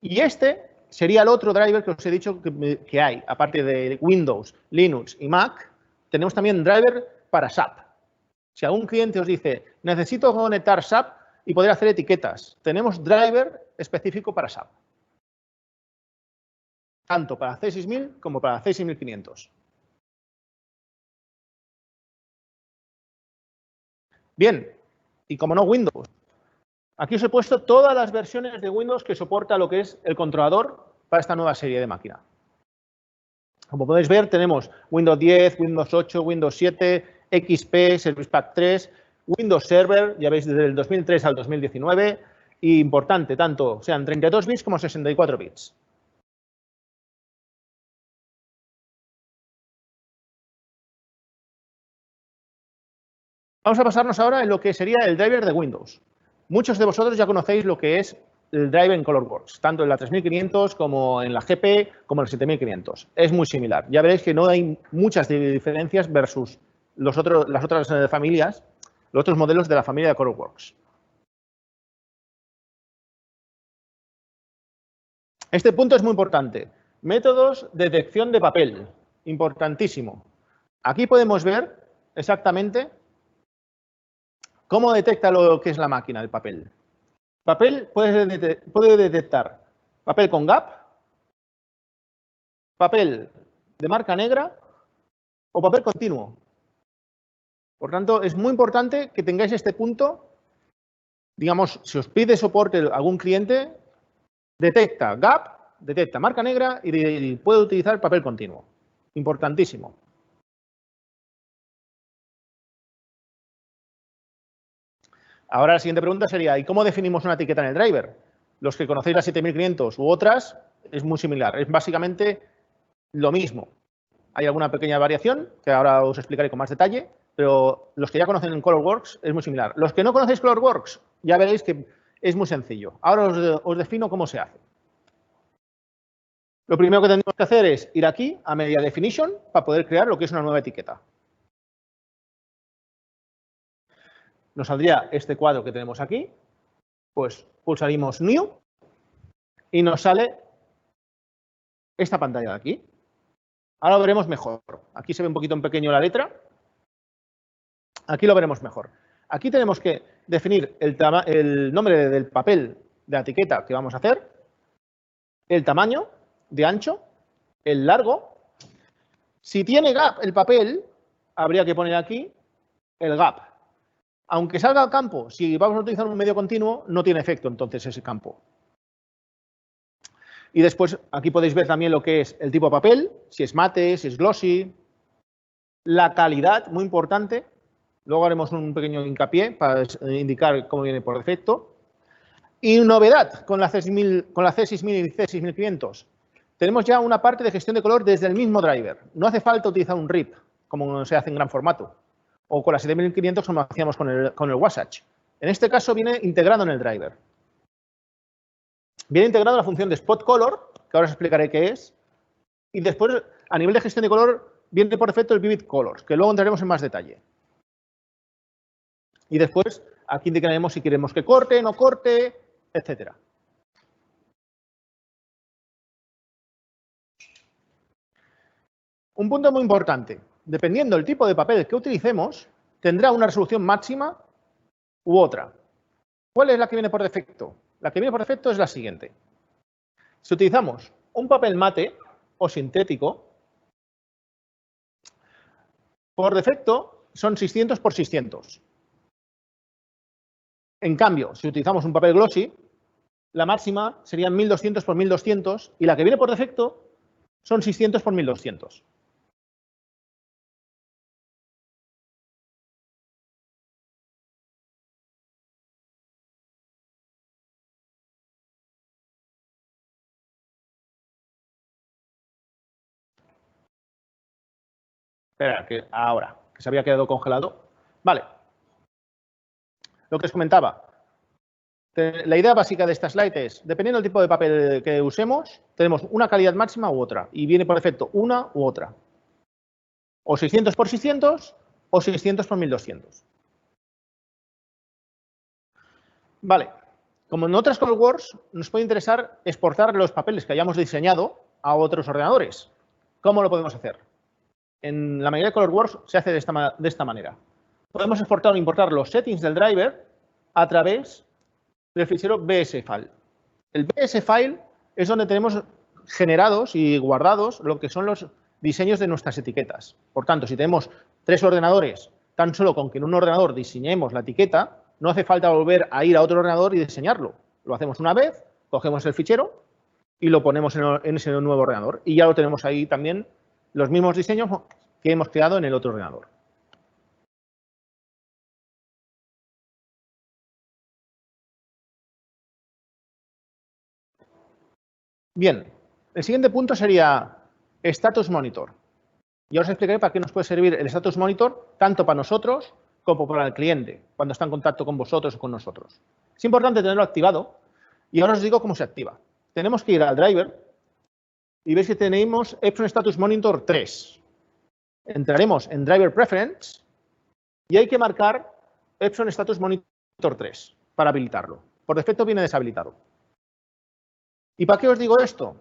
Y este sería el otro driver que os he dicho que hay, aparte de Windows, Linux y Mac, tenemos también driver para SAP. Si algún cliente os dice, necesito conectar SAP y poder hacer etiquetas, tenemos driver específico para SAP. Tanto para C6000 como para C6500. Bien, y como no Windows. Aquí os he puesto todas las versiones de Windows que soporta lo que es el controlador para esta nueva serie de máquina. Como podéis ver, tenemos Windows 10, Windows 8, Windows 7, XP, Service Pack 3, Windows Server, ya veis, desde el 2003 al 2019, y importante, tanto sean 32 bits como 64 bits. Vamos a pasarnos ahora en lo que sería el driver de Windows. Muchos de vosotros ya conocéis lo que es el driver en ColorWorks, tanto en la 3500 como en la GP, como en la 7500. Es muy similar. Ya veréis que no hay muchas diferencias versus las otras familias, los otros modelos de la familia de ColorWorks. Este punto es muy importante. Métodos de detección de papel. Importantísimo. Aquí podemos ver exactamente cómo detecta lo que es la máquina, el papel. Papel puede detectar papel con gap, papel de marca negra o papel continuo. Por tanto, es muy importante que tengáis este punto. Digamos, si os pide soporte algún cliente, detecta gap, detecta marca negra y puede utilizar papel continuo. Importantísimo. Ahora la siguiente pregunta sería, ¿y cómo definimos una etiqueta en el driver? Los que conocéis la 7500 u otras, es muy similar. Es básicamente lo mismo. Hay alguna pequeña variación que ahora os explicaré con más detalle, pero los que ya conocen en ColorWorks es muy similar. Los que no conocéis ColorWorks, ya veréis que es muy sencillo. Ahora os defino cómo se hace. Lo primero que tenemos que hacer es ir aquí a Media Definition para poder crear lo que es una nueva etiqueta. Nos saldría este cuadro que tenemos aquí, pues pulsaríamos New y nos sale esta pantalla de aquí. Ahora lo veremos mejor. Aquí se ve un poquito en pequeño la letra. Aquí lo veremos mejor. Aquí tenemos que definir el nombre del papel de la etiqueta que vamos a hacer, el tamaño de ancho, el largo. Si tiene gap el papel, habría que poner aquí el gap. Aunque salga al campo, si vamos a utilizar un medio continuo, no tiene efecto entonces ese campo. Y después aquí podéis ver también lo que es el tipo de papel, si es mate, si es glossy, la calidad, muy importante. Luego haremos un pequeño hincapié para indicar cómo viene por defecto. Y novedad con la C6000 y C6500. Tenemos ya una parte de gestión de color desde el mismo driver. No hace falta utilizar un RIP, como se hace en gran formato. O con la 7500 como hacíamos con el Wasatch. En este caso viene integrado en el driver. Viene integrado la función de Spot Color, que ahora os explicaré qué es. Y después, a nivel de gestión de color, viene por defecto el Vivid Colors, que luego entraremos en más detalle. Y después, aquí indicaremos si queremos que corte, no corte, etcétera. Un punto muy importante. Dependiendo del tipo de papel que utilicemos, tendrá una resolución máxima u otra. ¿Cuál es la que viene por defecto? La que viene por defecto es la siguiente. Si utilizamos un papel mate o sintético, por defecto son 600 por 600. En cambio, si utilizamos un papel glossy, la máxima serían 1200 por 1200 y la que viene por defecto son 600 por 1200. Espera, que ahora, que se había quedado congelado. Vale. Lo que os comentaba. La idea básica de esta slide es, dependiendo del tipo de papel que usemos, tenemos una calidad máxima u otra. Y viene por defecto una u otra. O 600 por 600 o 600 por 1200. Vale. Como en otras ColorWorks, nos puede interesar exportar los papeles que hayamos diseñado a otros ordenadores. ¿Cómo lo podemos hacer? En la mayoría de ColorWorks se hace de esta manera. Podemos exportar o importar los settings del driver a través del fichero BSFile. El BSFile es donde tenemos generados y guardados lo que son los diseños de nuestras etiquetas. Por tanto, si tenemos 3 ordenadores, tan solo con que en un ordenador diseñemos la etiqueta, no hace falta volver a ir a otro ordenador y diseñarlo. Lo hacemos una vez, cogemos el fichero y lo ponemos en ese nuevo ordenador. Y ya lo tenemos ahí también los mismos diseños que hemos creado en el otro ordenador. Bien, el siguiente punto sería Status Monitor. Y ahora os explicaré para qué nos puede servir el Status Monitor, tanto para nosotros como para el cliente, cuando está en contacto con vosotros o con nosotros. Es importante tenerlo activado Y ahora os digo cómo se activa. Tenemos que ir al driver y veis que tenemos Epson Status Monitor 3. Entraremos en Driver Preference y hay que marcar Epson Status Monitor 3 para habilitarlo. Por defecto viene deshabilitado. ¿Y para qué os digo esto?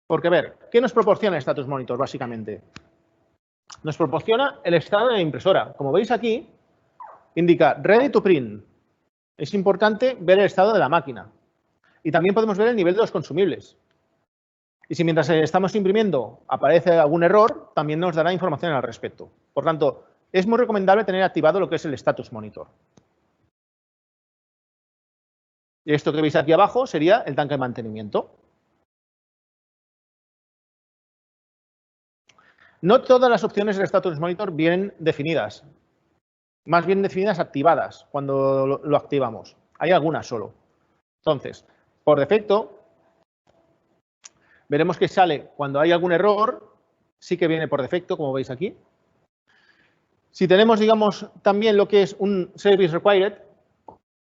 Porque, a ver, ¿qué nos proporciona el Status Monitor, básicamente? Nos proporciona el estado de la impresora. Como veis aquí, indica Ready to Print. Es importante ver el estado de la máquina. Y también podemos ver el nivel de los consumibles. Y si mientras estamos imprimiendo aparece algún error, también nos dará información al respecto. Por tanto, es muy recomendable tener activado lo que es el Status Monitor. Y esto que veis aquí abajo sería el tanque de mantenimiento. No todas las opciones del Status Monitor vienen definidas. Más bien definidas activadas cuando lo activamos. Hay algunas solo. Entonces, por defecto, veremos que sale cuando hay algún error, sí que viene por defecto, como veis aquí. Si tenemos, digamos, también lo que es un Service Required,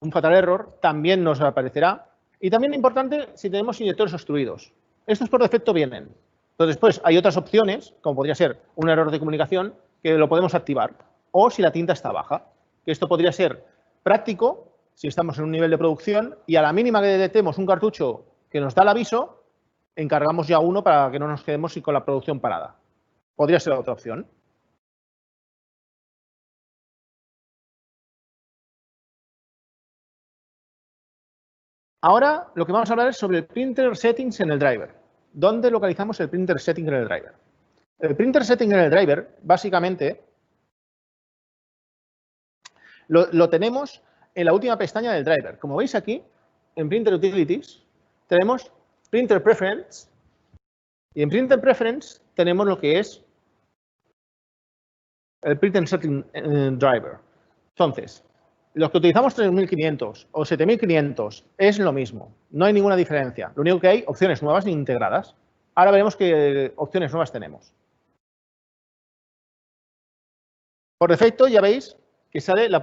un Fatal Error, también nos aparecerá. Y también importante si tenemos inyectores obstruidos. Estos por defecto vienen. Entonces, después hay otras opciones, como podría ser un error de comunicación, que lo podemos activar. O si la tinta está baja, que esto podría ser práctico si estamos en un nivel de producción y a la mínima que detectemos un cartucho que nos da el aviso, encargamos ya uno para que no nos quedemos con la producción parada. Podría ser otra opción. Ahora lo que vamos a hablar es sobre el Printer Settings en el driver. ¿Dónde localizamos el Printer Setting en el driver? El Printer Setting en el driver, básicamente, lo tenemos en la última pestaña del driver. Como veis aquí, en Printer Utilities, tenemos Printer Preference y en Printer Preference tenemos lo que es el Printer Setting Driver. Entonces, los que utilizamos 3500 o 7500 es lo mismo, no hay ninguna diferencia. Lo único que hay opciones nuevas e integradas. Ahora veremos qué opciones nuevas tenemos. Por defecto ya veis que sale la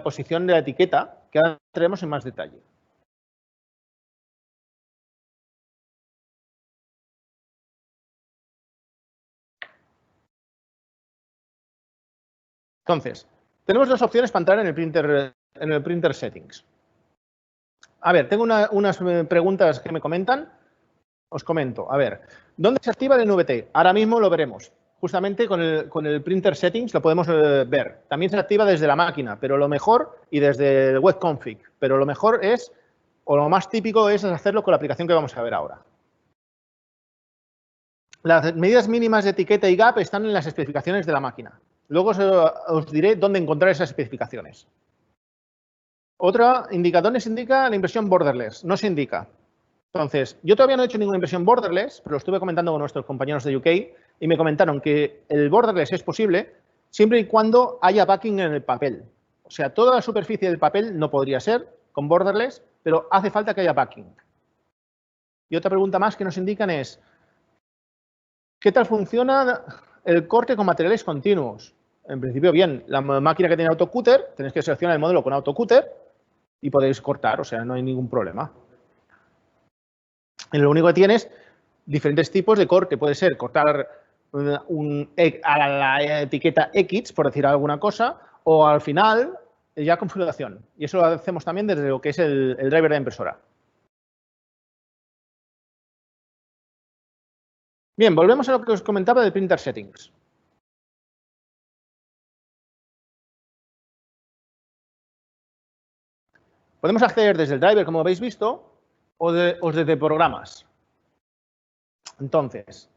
posición de la etiqueta, que ahora entraremos en más detalle. Entonces, tenemos dos opciones para entrar en el printer Settings. A ver, tengo unas preguntas que me comentan. Os comento. A ver, ¿dónde se activa el NVT? Ahora mismo lo veremos. Justamente con el Printer Settings lo podemos ver. También se activa desde la máquina, pero lo mejor, y desde el web config, pero lo mejor es, o lo más típico es hacerlo con la aplicación que vamos a ver ahora. Las medidas mínimas de etiqueta y gap están en las especificaciones de la máquina. Luego os diré dónde encontrar esas especificaciones. Otro indicador nos indica la impresión borderless. No se indica. Entonces, yo todavía no he hecho ninguna impresión borderless, pero lo estuve comentando con nuestros compañeros de UK y me comentaron que el borderless es posible siempre y cuando haya backing en el papel. O sea, toda la superficie del papel no podría ser con borderless, pero hace falta que haya backing. Y otra pregunta más que nos indican es, ¿qué tal funciona el corte con materiales continuos? En principio, bien, la máquina que tiene autocutter, tenéis que seleccionar el modelo con autocutter y podéis cortar, o sea, no hay ningún problema. Lo único que tienes diferentes tipos de corte. Puede ser cortar a la etiqueta X, por decir alguna cosa, o al final ya configuración. Y eso lo hacemos también desde lo que es el driver de impresora. Bien, volvemos a lo que os comentaba del Printer Settings. Podemos acceder desde el driver, como habéis visto, o desde programas. Entonces,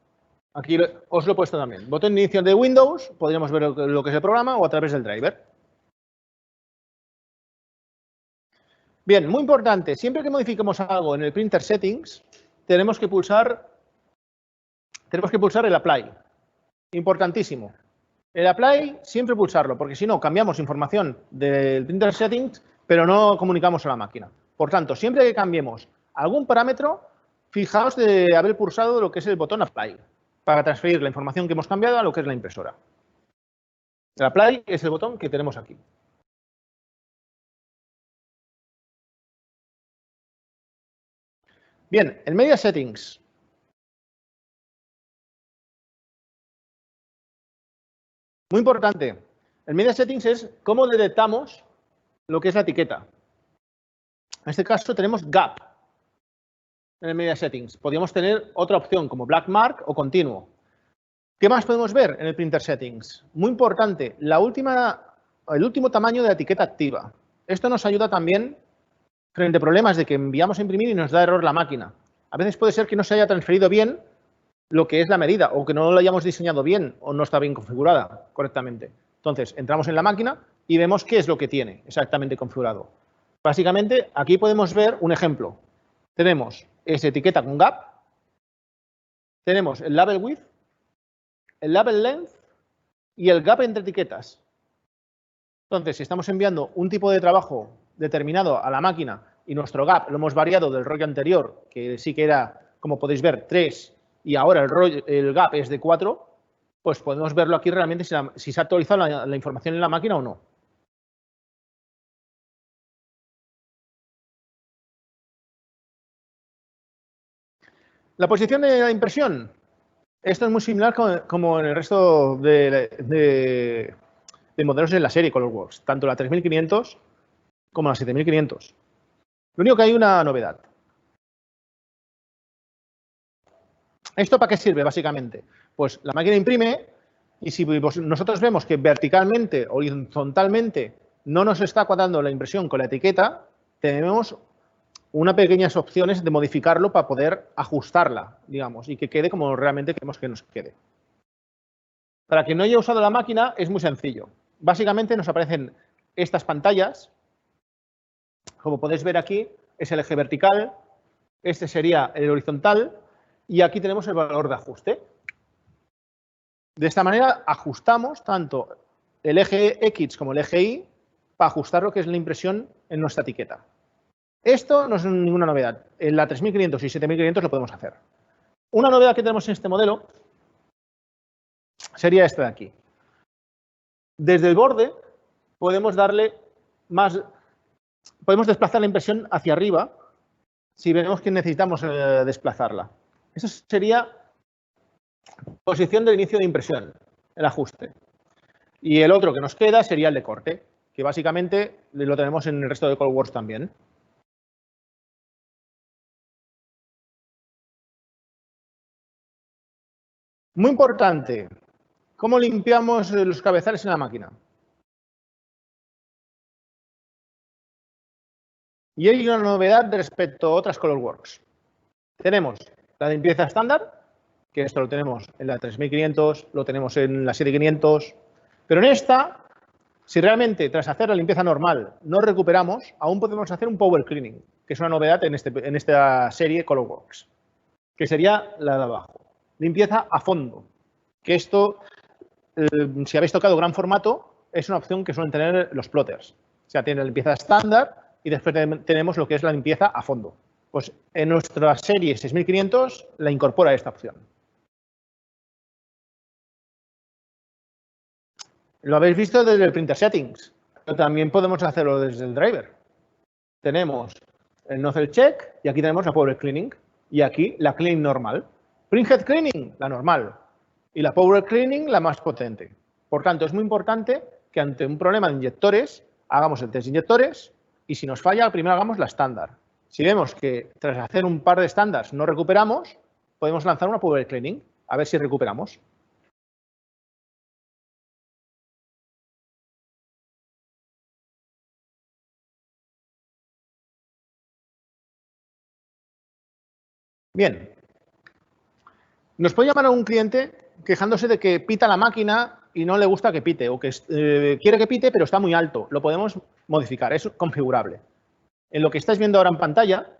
aquí os lo he puesto también. Botón de inicio de Windows, podríamos ver lo que es el programa o a través del driver. Bien, muy importante, siempre que modifiquemos algo en el Printer Settings, tenemos que pulsar el Apply. Importantísimo. El Apply, siempre pulsarlo, porque si no, cambiamos información del Printer Settings, pero no comunicamos a la máquina. Por tanto, siempre que cambiemos algún parámetro, fijaos de haber pulsado lo que es el botón Apply, para transferir la información que hemos cambiado a lo que es la impresora. El Apply es el botón que tenemos aquí. Bien, el Media Settings. Muy importante. El Media Settings es cómo detectamos lo que es la etiqueta. En este caso tenemos Gap en el Media Settings. Podríamos tener otra opción como Black Mark o continuo. ¿Qué más podemos ver en el Printer Settings? Muy importante, el último tamaño de la etiqueta activa. Esto nos ayuda también frente a problemas de que enviamos a imprimir y nos da error la máquina. A veces puede ser que no se haya transferido bien lo que es la medida o que no lo hayamos diseñado bien o no está bien configurada correctamente. Entonces, entramos en la máquina y vemos qué es lo que tiene exactamente configurado. Básicamente, aquí podemos ver un ejemplo. Tenemos esa etiqueta con gap, tenemos el label width, el label length y el gap entre etiquetas. Entonces, si estamos enviando un tipo de trabajo determinado a la máquina y nuestro gap lo hemos variado del rollo anterior, que sí que era, como podéis ver, 3 y ahora el gap es de 4, pues podemos verlo aquí realmente si se ha actualizado la información en la máquina o no. La posición de la impresión. Esto es muy similar como en el resto de modelos en la serie ColorWorks, tanto la 3500 como la 7500. Lo único que hay una novedad. ¿Esto para qué sirve, básicamente? Pues la máquina imprime y si nosotros vemos que verticalmente o horizontalmente no nos está cuadrando la impresión con la etiqueta, tenemos unas pequeñas opciones de modificarlo para poder ajustarla, digamos, y que quede como realmente queremos que nos quede. Para quien no haya usado la máquina, es muy sencillo. Básicamente nos aparecen estas pantallas. Como podéis ver aquí, es el eje vertical, este sería el horizontal, y aquí tenemos el valor de ajuste. De esta manera ajustamos tanto el eje X como el eje Y para ajustar lo que es la impresión en nuestra etiqueta. Esto no es ninguna novedad. En la 3500 y 7500 lo podemos hacer. Una novedad que tenemos en este modelo sería esta de aquí. Desde el borde podemos podemos desplazar la impresión hacia arriba si vemos que necesitamos desplazarla. Eso sería posición del inicio de impresión, el ajuste. Y el otro que nos queda sería el de corte, que básicamente lo tenemos en el resto de ColorWorks también. Muy importante, ¿cómo limpiamos los cabezales en la máquina? Y hay una novedad respecto a otras ColorWorks. Tenemos la limpieza estándar, que esto lo tenemos en la 3500, lo tenemos en la 7500, pero en esta, si realmente tras hacer la limpieza normal no recuperamos, aún podemos hacer un power cleaning, que es una novedad en esta serie ColorWorks, que sería la de abajo. Limpieza a fondo, que esto, si habéis tocado gran formato, es una opción que suelen tener los plotters. O sea, tiene la limpieza estándar y después tenemos lo que es la limpieza a fondo. Pues en nuestra serie 6500 la incorpora esta opción. Lo habéis visto desde el Printer Settings, pero también podemos hacerlo desde el driver. Tenemos el Nozzle Check y aquí tenemos la Power Cleaning y aquí la Clean normal. Printhead Cleaning, la normal, y la Power Cleaning, la más potente. Por tanto, es muy importante que ante un problema de inyectores hagamos el test de inyectores y si nos falla, primero hagamos la estándar. Si vemos que tras hacer un par de estándares no recuperamos, podemos lanzar una Power Cleaning a ver si recuperamos. Bien. Nos puede llamar a un cliente quejándose de que pita la máquina y no le gusta que pite o que quiere que pite pero está muy alto. Lo podemos modificar, es configurable. En lo que estáis viendo ahora en pantalla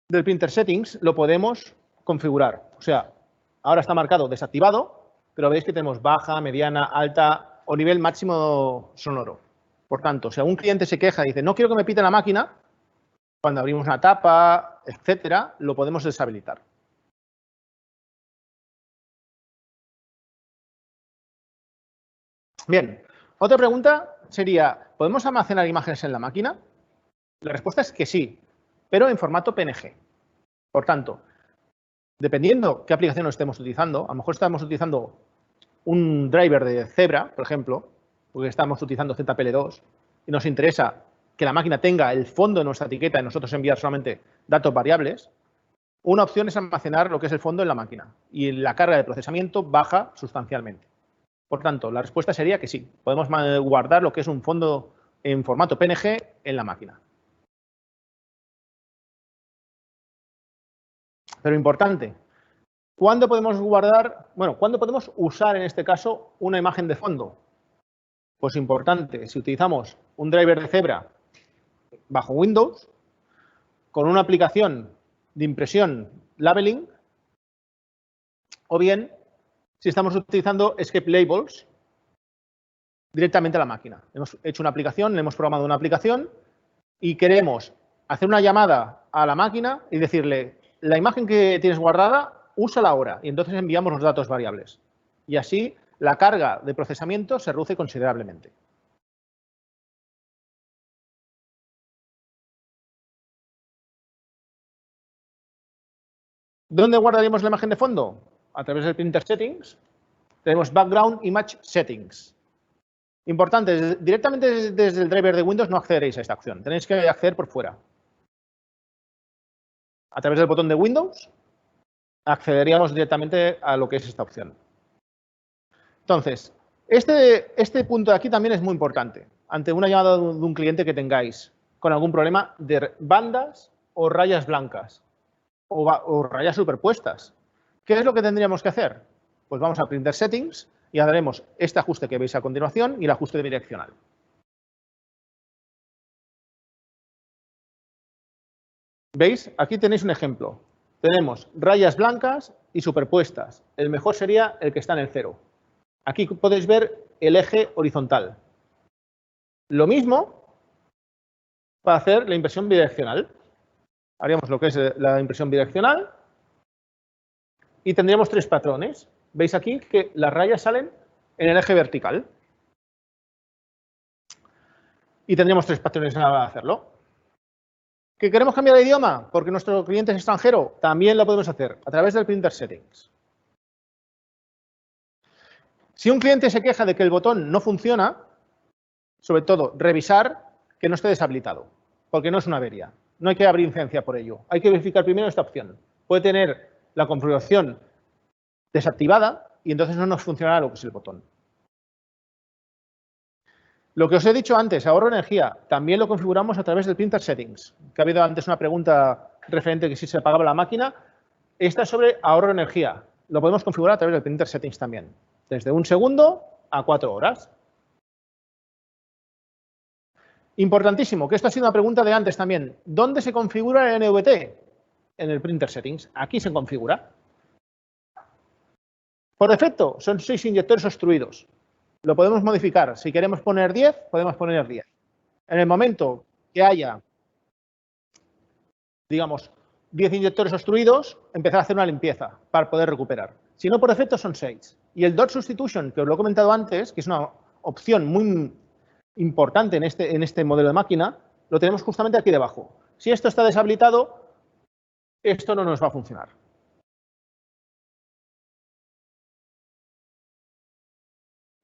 del Printer Settings lo podemos configurar. O sea, ahora está marcado desactivado, pero veis que tenemos baja, mediana, alta o nivel máximo sonoro. Por tanto, si algún cliente se queja y dice no quiero que me pite la máquina, cuando abrimos una tapa, etcétera, lo podemos deshabilitar. Bien, otra pregunta sería, ¿podemos almacenar imágenes en la máquina? La respuesta es que sí, pero en formato PNG. Por tanto, dependiendo qué aplicación estemos utilizando, a lo mejor estamos utilizando un driver de Zebra, por ejemplo, porque estamos utilizando ZPL2 y nos interesa que la máquina tenga el fondo de nuestra etiqueta y nosotros enviar solamente datos variables, una opción es almacenar lo que es el fondo en la máquina y la carga de procesamiento baja sustancialmente. Por tanto, la respuesta sería que sí, podemos guardar lo que es un fondo en formato PNG en la máquina. Pero importante, ¿cuándo podemos guardar, cuándo podemos usar en este caso una imagen de fondo? Pues importante, si utilizamos un driver de Zebra bajo Windows, con una aplicación de impresión labeling, o bien si estamos utilizando Escape Labels directamente a la máquina. Hemos hecho una aplicación, le hemos programado una aplicación y queremos hacer una llamada a la máquina y decirle, la imagen que tienes guardada, úsala ahora. Y entonces enviamos los datos variables. Y así la carga de procesamiento se reduce considerablemente. ¿Dónde guardaríamos la imagen de fondo? A través del Printer Settings. Tenemos Background Image Settings. Importante, directamente desde el driver de Windows no accederéis a esta opción. Tenéis que acceder por fuera. A través del botón de Windows accederíamos directamente a lo que es esta opción. Entonces, este punto de aquí también es muy importante. Ante una llamada de un cliente que tengáis con algún problema de bandas o rayas blancas o rayas superpuestas, ¿qué es lo que tendríamos que hacer? Pues vamos a Printer Settings y haremos este ajuste que veis a continuación y el ajuste direccional. ¿Veis? Aquí tenéis un ejemplo. Tenemos rayas blancas y superpuestas. El mejor sería el que está en el 0. Aquí podéis ver el eje horizontal. Lo mismo para hacer la impresión bidireccional. Haríamos lo que es la impresión bidireccional y tendríamos 3 patrones. Veis aquí que las rayas salen en el eje vertical. Y tendríamos 3 patrones para hacerlo. ¿Que queremos cambiar de idioma? Porque nuestro cliente es extranjero. También lo podemos hacer a través del Printer Settings. Si un cliente se queja de que el botón no funciona, sobre todo revisar que no esté deshabilitado, porque no es una avería. No hay que abrir licencia por ello. Hay que verificar primero esta opción. Puede tener la configuración desactivada y entonces no nos funcionará lo que es el botón. Lo que os he dicho antes, ahorro energía, también lo configuramos a través del Printer Settings. Que ha habido antes una pregunta referente a que si se apagaba la máquina. Esta es sobre ahorro de energía. Lo podemos configurar a través del Printer Settings también. Desde 1 segundo a 4 horas. Importantísimo, que esto ha sido una pregunta de antes también. ¿Dónde se configura el NVT? En el Printer Settings. Aquí se configura. Por defecto, son 6 inyectores obstruidos. Lo podemos modificar. Si queremos poner 10, podemos poner 10. En el momento que haya, digamos, 10 inyectores obstruidos, empezar a hacer una limpieza para poder recuperar. Si no, por defecto son 6. Y el Dot Substitution, que os lo he comentado antes, que es una opción muy importante en este modelo de máquina, lo tenemos justamente aquí debajo. Si esto está deshabilitado, esto no nos va a funcionar.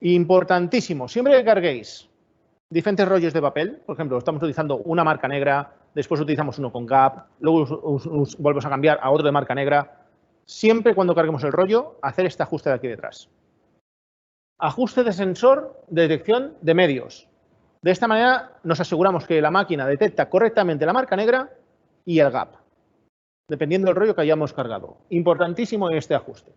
Importantísimo, siempre que carguéis diferentes rollos de papel, por ejemplo, estamos utilizando una marca negra, después utilizamos uno con gap, luego volvemos a cambiar a otro de marca negra, siempre cuando carguemos el rollo, hacer este ajuste de aquí detrás. Ajuste de sensor de detección de medios. De esta manera nos aseguramos que la máquina detecta correctamente la marca negra y el gap, dependiendo del rollo que hayamos cargado. Importantísimo este ajuste.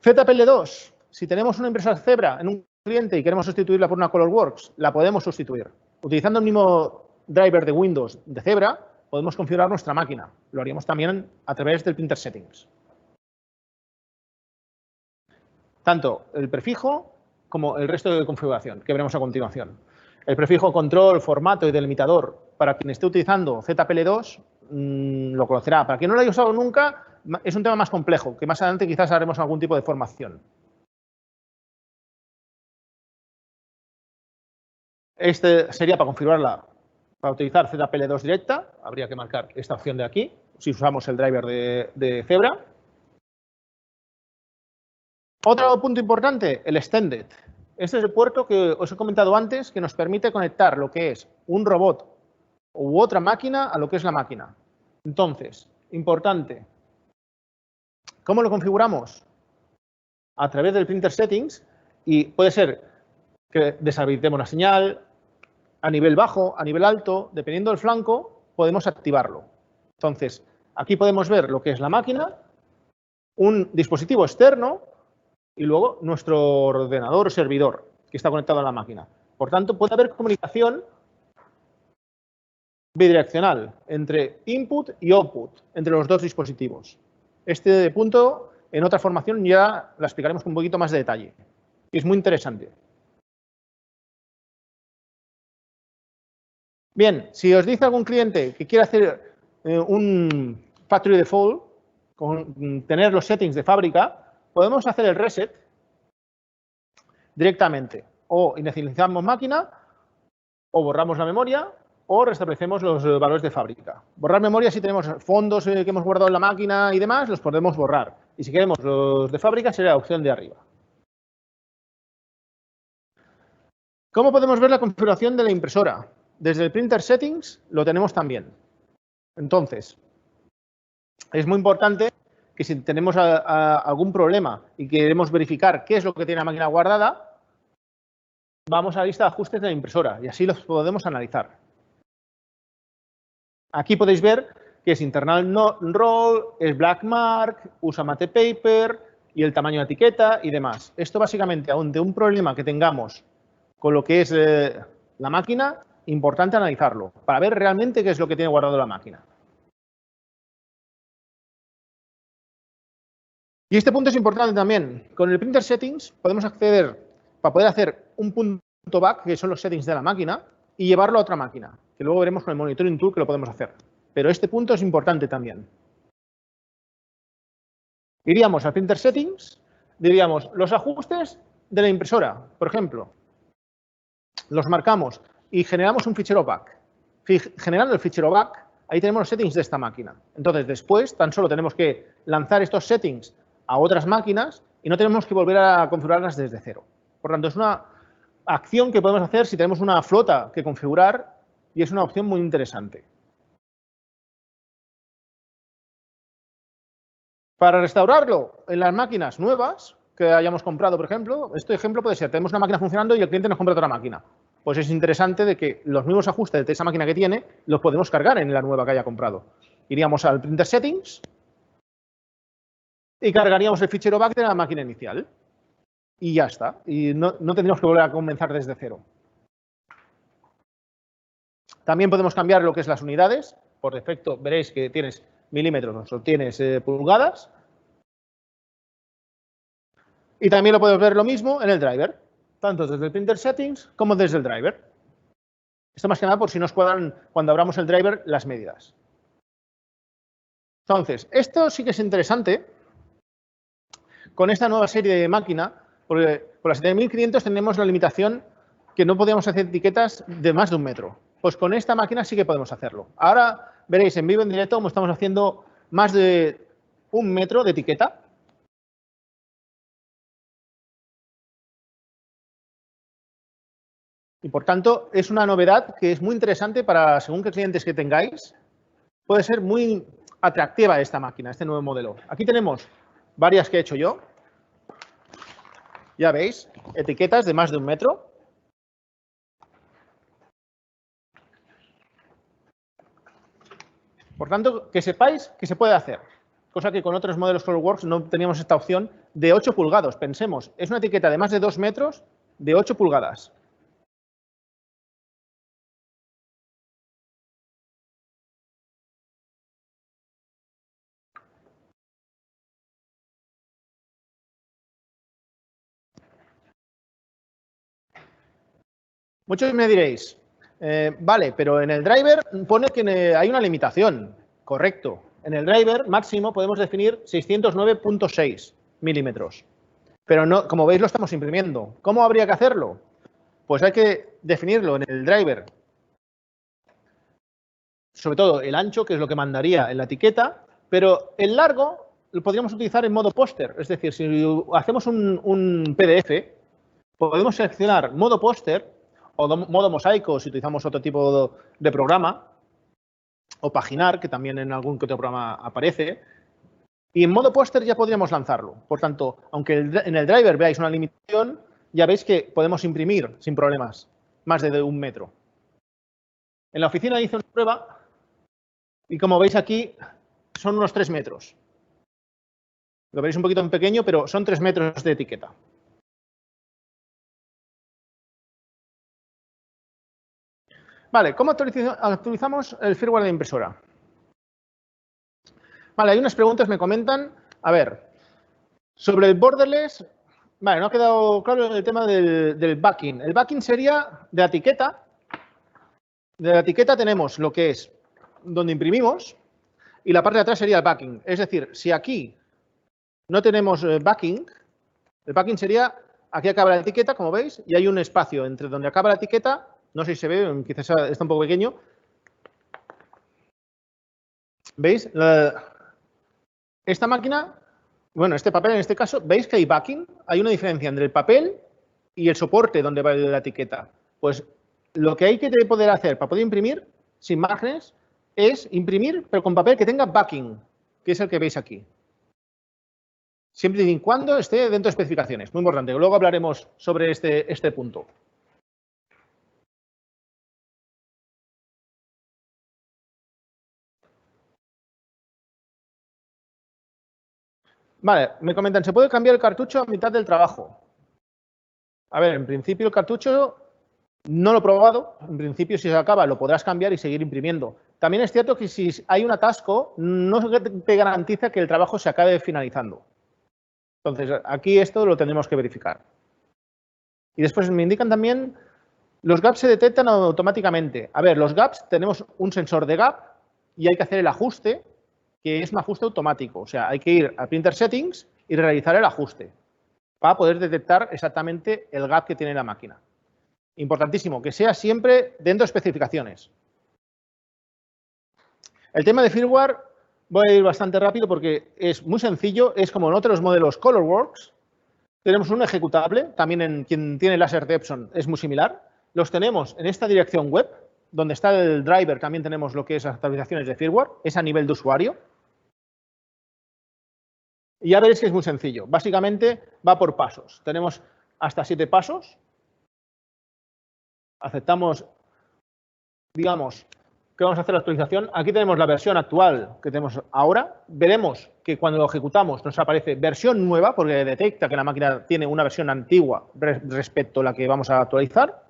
ZPL2, si tenemos una impresora Zebra en un cliente y queremos sustituirla por una ColorWorks, la podemos sustituir. Utilizando el mismo driver de Windows de Zebra, podemos configurar nuestra máquina. Lo haríamos también a través del Printer Settings. Tanto el prefijo como el resto de configuración que veremos a continuación. El prefijo control, formato y delimitador, para quien esté utilizando ZPL2, lo conocerá. Para quien no lo haya usado nunca, es un tema más complejo, que más adelante quizás haremos algún tipo de formación. Este sería para configurarla Para utilizar ZPL2 directa, habría que marcar esta opción de aquí, si usamos el driver de Zebra. Otro punto importante, el Extended. Este es el puerto que os he comentado antes, que nos permite conectar lo que es un robot u otra máquina a lo que es la máquina. Entonces, importante, ¿cómo lo configuramos? A través del Printer Settings, y puede ser que deshabilitemos la señal a nivel bajo, a nivel alto, dependiendo del flanco, podemos activarlo. Entonces, aquí podemos ver lo que es la máquina, un dispositivo externo y luego nuestro ordenador o servidor que está conectado a la máquina. Por tanto, puede haber comunicación bidireccional entre input y output, entre los dos dispositivos. Este punto, en otra formación, ya la explicaremos con un poquito más de detalle. Y es muy interesante. Bien, si os dice algún cliente que quiere hacer un factory default, con tener los settings de fábrica, podemos hacer el reset directamente. O inicializamos máquina, o borramos la memoria, o restablecemos los valores de fábrica. Borrar memoria, si tenemos fondos que hemos guardado en la máquina y demás, los podemos borrar. Y si queremos los de fábrica, sería la opción de arriba. ¿Cómo podemos ver la configuración de la impresora? Desde el Printer Settings lo tenemos también. Entonces, es muy importante que si tenemos algún problema y queremos verificar qué es lo que tiene la máquina guardada, vamos a la lista de ajustes de la impresora y así los podemos analizar. Aquí podéis ver que es internal roll, es black mark, usa matte paper y el tamaño de etiqueta y demás. Esto básicamente, ante un problema que tengamos con lo que es la máquina, importante analizarlo para ver realmente qué es lo que tiene guardado la máquina. Y este punto es importante también. Con el Printer Settings podemos acceder, para poder hacer un punto back, que son los settings de la máquina, y llevarlo a otra máquina, que luego veremos con el Monitoring Tool que lo podemos hacer. Pero este punto es importante también. Iríamos al Printer Settings, diríamos los ajustes de la impresora, por ejemplo. Los marcamos y generamos un fichero back. Generando el fichero back, ahí tenemos los settings de esta máquina. Entonces, después, tan solo tenemos que lanzar estos settings a otras máquinas y no tenemos que volver a configurarlas desde cero. Por tanto, es una acción que podemos hacer si tenemos una flota que configurar y es una opción muy interesante. Para restaurarlo en las máquinas nuevas que hayamos comprado, por ejemplo, este ejemplo puede ser, tenemos una máquina funcionando y el cliente nos compra otra máquina. Pues es interesante de que los mismos ajustes de esa máquina que tiene los podemos cargar en la nueva que haya comprado. Iríamos al Printer Settings y cargaríamos el fichero back de la máquina inicial. Y ya está. Y no tendríamos que volver a comenzar desde cero. También podemos cambiar lo que es las unidades. Por defecto veréis que tienes milímetros o tienes pulgadas. Y también lo podemos ver lo mismo en el driver, tanto desde el Printer Settings como desde el driver. Esto más que nada por si nos cuadran cuando abramos el driver las medidas. Entonces, esto sí que es interesante con esta nueva serie de máquina, porque con la 7500 tenemos la limitación que no podíamos hacer etiquetas de más de 1 metro. Pues con esta máquina sí que podemos hacerlo. Ahora veréis en vivo, en directo, cómo estamos haciendo más de 1 metro de etiqueta. Y por tanto, es una novedad que es muy interesante para según qué clientes que tengáis. Puede ser muy atractiva esta máquina, este nuevo modelo. Aquí tenemos varias que he hecho yo. Ya veis, etiquetas de más de 1 metro. Por tanto, que sepáis que se puede hacer. Cosa que con otros modelos SolidWorks no teníamos esta opción de 8 pulgadas. Pensemos, es una etiqueta de más de 2 metros de 8 pulgadas. Muchos me diréis, vale, pero en el driver pone que hay una limitación. Correcto. En el driver máximo podemos definir 609.6 milímetros. Pero no, como veis, lo estamos imprimiendo. ¿Cómo habría que hacerlo? Pues hay que definirlo en el driver sobre todo el ancho, que es lo que mandaría en la etiqueta, pero el largo lo podríamos utilizar en modo póster. Es decir, si hacemos un PDF, podemos seleccionar modo póster o modo mosaico si utilizamos otro tipo de programa, o paginar, que también en algún que otro programa aparece. Y en modo póster ya podríamos lanzarlo. Por tanto, aunque en el driver veáis una limitación, ya veis que podemos imprimir sin problemas más de 1 metro. En la oficina hice una prueba y como veis aquí son unos 3 metros. Lo veréis un poquito pequeño, pero son 3 metros de etiqueta. Vale, ¿cómo actualizamos el firmware de la impresora? Vale, hay unas preguntas, me comentan. A ver, sobre el borderless, vale, no ha quedado claro el tema del backing. El backing sería de la etiqueta. De la etiqueta tenemos lo que es donde imprimimos y la parte de atrás sería el backing. Es decir, si aquí no tenemos backing, el backing sería, aquí acaba la etiqueta, como veis, y hay un espacio entre donde acaba la etiqueta, no sé si se ve, quizás está un poco pequeño. ¿Veis? Esta máquina, bueno, este papel en este caso, ¿veis que hay backing? Hay una diferencia entre el papel y el soporte donde va la etiqueta. Pues lo que hay que poder hacer para poder imprimir sin márgenes es imprimir, pero con papel que tenga backing, que es el que veis aquí. Siempre y cuando esté dentro de especificaciones. Muy importante. Luego hablaremos sobre este punto. Vale, me comentan, ¿se puede cambiar el cartucho a mitad del trabajo? A ver, en principio el cartucho no lo he probado. En principio, si se acaba, lo podrás cambiar y seguir imprimiendo. También es cierto que si hay un atasco, no te garantiza que el trabajo se acabe finalizando. Entonces, aquí esto lo tendremos que verificar. Y después me indican también, los gaps se detectan automáticamente. A ver, los gaps, tenemos un sensor de gap y hay que hacer el ajuste, que es un ajuste automático. O sea, hay que ir a Printer Settings y realizar el ajuste para poder detectar exactamente el gap que tiene la máquina. Importantísimo, que sea siempre dentro de especificaciones. El tema de firmware, voy a ir bastante rápido porque es muy sencillo. Es como en otros modelos ColorWorks. Tenemos un ejecutable, también en quien tiene láser de Epson es muy similar. Los tenemos en esta dirección web, donde está el driver, también tenemos lo que es actualizaciones de firmware, es a nivel de usuario. Y ya veréis que es muy sencillo. Básicamente va por pasos. Tenemos hasta 7 pasos. Aceptamos, digamos, que vamos a hacer la actualización. Aquí tenemos la versión actual que tenemos ahora. Veremos que cuando lo ejecutamos nos aparece versión nueva porque detecta que la máquina tiene una versión antigua respecto a la que vamos a actualizar.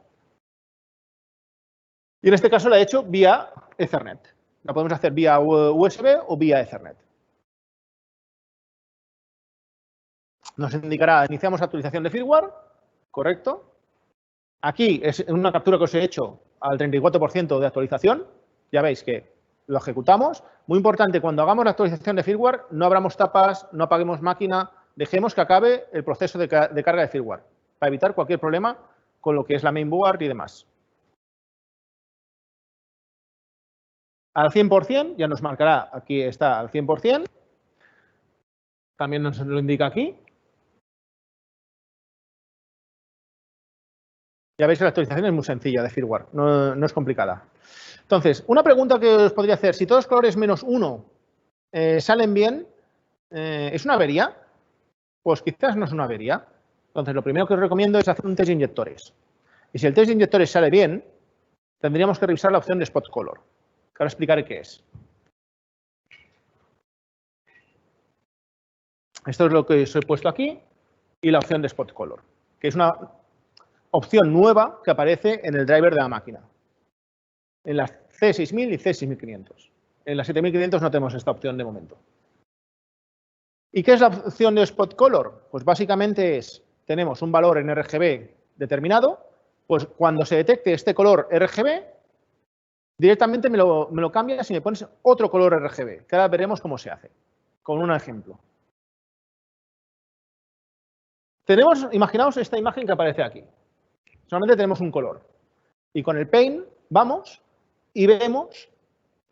Y en este caso la he hecho vía Ethernet. La podemos hacer vía USB o vía Ethernet. Nos indicará, iniciamos actualización de firmware, correcto. Aquí es una captura que os he hecho al 34% de actualización. Ya veis que lo ejecutamos. Muy importante, cuando hagamos la actualización de firmware, no abramos tapas, no apaguemos máquina, dejemos que acabe el proceso de carga de firmware para evitar cualquier problema con lo que es la mainboard y demás. Al 100%, ya nos marcará, aquí está al 100%. También nos lo indica aquí. Ya veis que la actualización es muy sencilla de firmware, no es complicada. Entonces, una pregunta que os podría hacer, si todos los colores menos 1 salen bien, ¿es una avería? Pues quizás no es una avería. Entonces, lo primero que os recomiendo es hacer un test de inyectores. Y si el test de inyectores sale bien, tendríamos que revisar la opción de Spot Color, que ahora explicaré qué es. Esto es lo que os he puesto aquí y la opción de Spot Color, que es una opción nueva que aparece en el driver de la máquina. En las C6000 y C6500. En las 7500 no tenemos esta opción de momento. ¿Y qué es la opción de Spot Color? Pues básicamente tenemos un valor en RGB determinado, pues cuando se detecte este color RGB, directamente me lo cambias y me pones otro color RGB, que ahora veremos cómo se hace, con un ejemplo. Imaginaos esta imagen que aparece aquí. Solamente tenemos un color. Y con el Paint vamos y vemos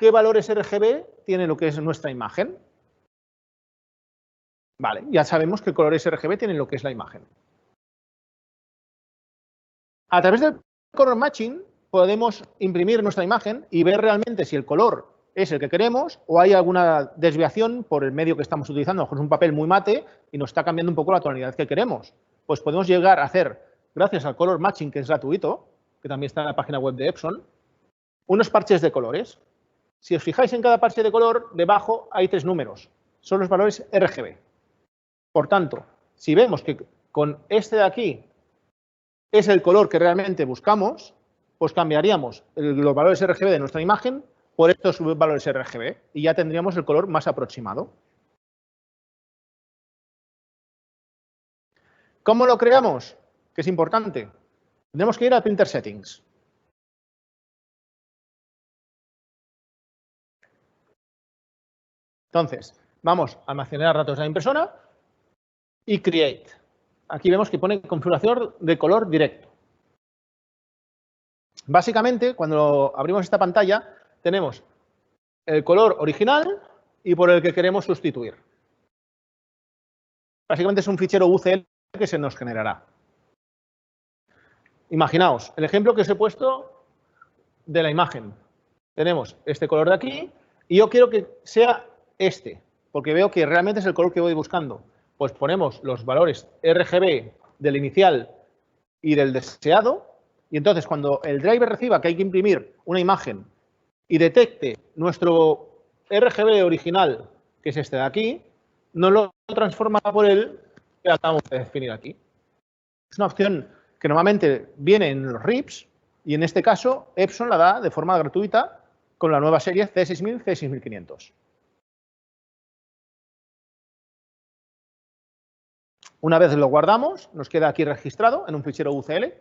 qué valores RGB tiene lo que es nuestra imagen. Vale, ya sabemos qué colores RGB tienen lo que es la imagen. A través del color matching podemos imprimir nuestra imagen y ver realmente si el color es el que queremos o hay alguna desviación por el medio que estamos utilizando. A lo mejor es un papel muy mate y nos está cambiando un poco la tonalidad que queremos. Pues podemos llegar a hacer, gracias al color matching, que es gratuito, que también está en la página web de Epson, unos parches de colores. Si os fijáis en cada parche de color, debajo hay 3 números. Son los valores RGB. Por tanto, si vemos que con este de aquí es el color que realmente buscamos, pues cambiaríamos los valores RGB de nuestra imagen por estos valores RGB y ya tendríamos el color más aproximado. ¿Cómo lo creamos? Que es importante. Tenemos que ir a Printer Settings. Entonces, vamos a almacenar datos de la impresora y Create. Aquí vemos que pone configuración de color directo. Básicamente, cuando abrimos esta pantalla, tenemos el color original y por el que queremos sustituir. Básicamente es un fichero UCL que se nos generará. Imaginaos, el ejemplo que os he puesto de la imagen. Tenemos este color de aquí y yo quiero que sea este, porque veo que realmente es el color que voy buscando. Pues ponemos los valores RGB del inicial y del deseado y entonces cuando el driver reciba que hay que imprimir una imagen y detecte nuestro RGB original, que es este de aquí, nos lo transforma por el que acabamos de definir aquí. Es una opción que normalmente viene en los RIPs y en este caso Epson la da de forma gratuita con la nueva serie C6000, C6500. Una vez lo guardamos, nos queda aquí registrado en un fichero UCL.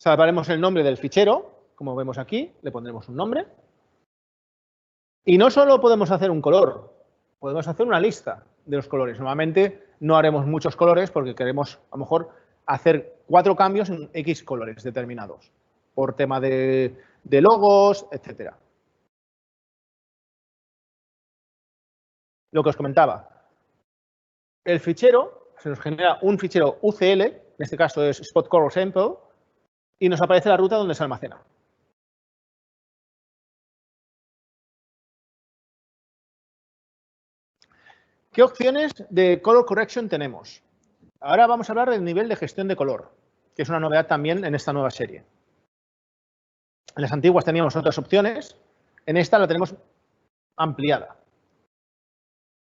Salvaremos el nombre del fichero, como vemos aquí, le pondremos un nombre. Y no solo podemos hacer un color, podemos hacer una lista de los colores. Normalmente no haremos muchos colores porque queremos, a lo mejor, hacer 4 cambios en X colores determinados, por tema de logos, etcétera. Lo que os comentaba, el fichero, se nos genera un fichero UCL, en este caso es Spot Color Sample, y nos aparece la ruta donde se almacena. ¿Qué opciones de Color Correction tenemos? Ahora vamos a hablar del nivel de gestión de color, que es una novedad también en esta nueva serie. En las antiguas teníamos otras opciones, en esta la tenemos ampliada.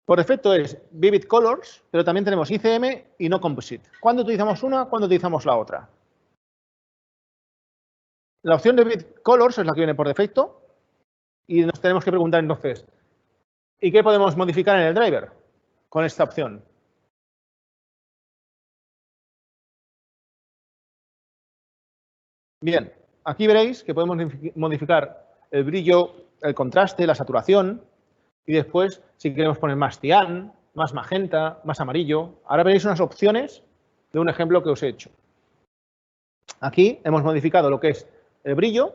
Por defecto es Vivid Colors, pero también tenemos ICM y No Composite. ¿Cuándo utilizamos una? ¿Cuándo utilizamos la otra? La opción de Vivid Colors es la que viene por defecto y nos tenemos que preguntar entonces, ¿y qué podemos modificar en el driver con esta opción? Bien, aquí veréis que podemos modificar el brillo, el contraste, la saturación y después si queremos poner más cian, más magenta, más amarillo. Ahora veréis unas opciones de un ejemplo que os he hecho. Aquí hemos modificado lo que es el brillo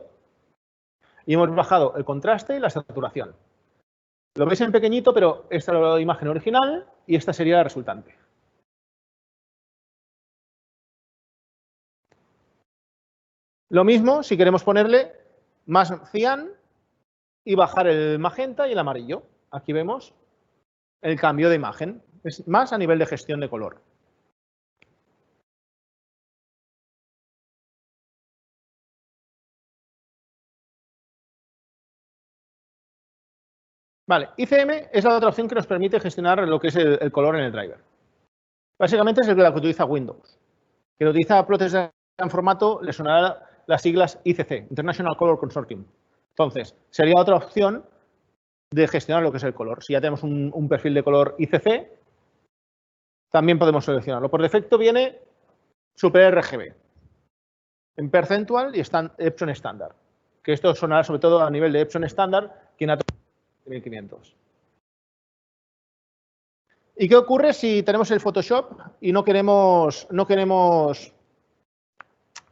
y hemos bajado el contraste y la saturación. Lo veis en pequeñito, pero esta es la imagen original y esta sería la resultante. Lo mismo si queremos ponerle más cian y bajar el magenta y el amarillo. Aquí vemos el cambio de imagen. Es más a nivel de gestión de color. Vale, ICM es la otra opción que nos permite gestionar lo que es el color en el driver. Básicamente es el que utiliza Windows. Que lo utiliza plots de gran formato le sonará las siglas ICC, International Color Consortium. Entonces, sería otra opción de gestionar lo que es el color. Si ya tenemos un perfil de color ICC, también podemos seleccionarlo. Por defecto viene Super RGB, en Percentual y Epson Standard. Que esto sonará sobre todo a nivel de Epson Standard, Kinato 1500. ¿Y qué ocurre si tenemos el Photoshop y no queremos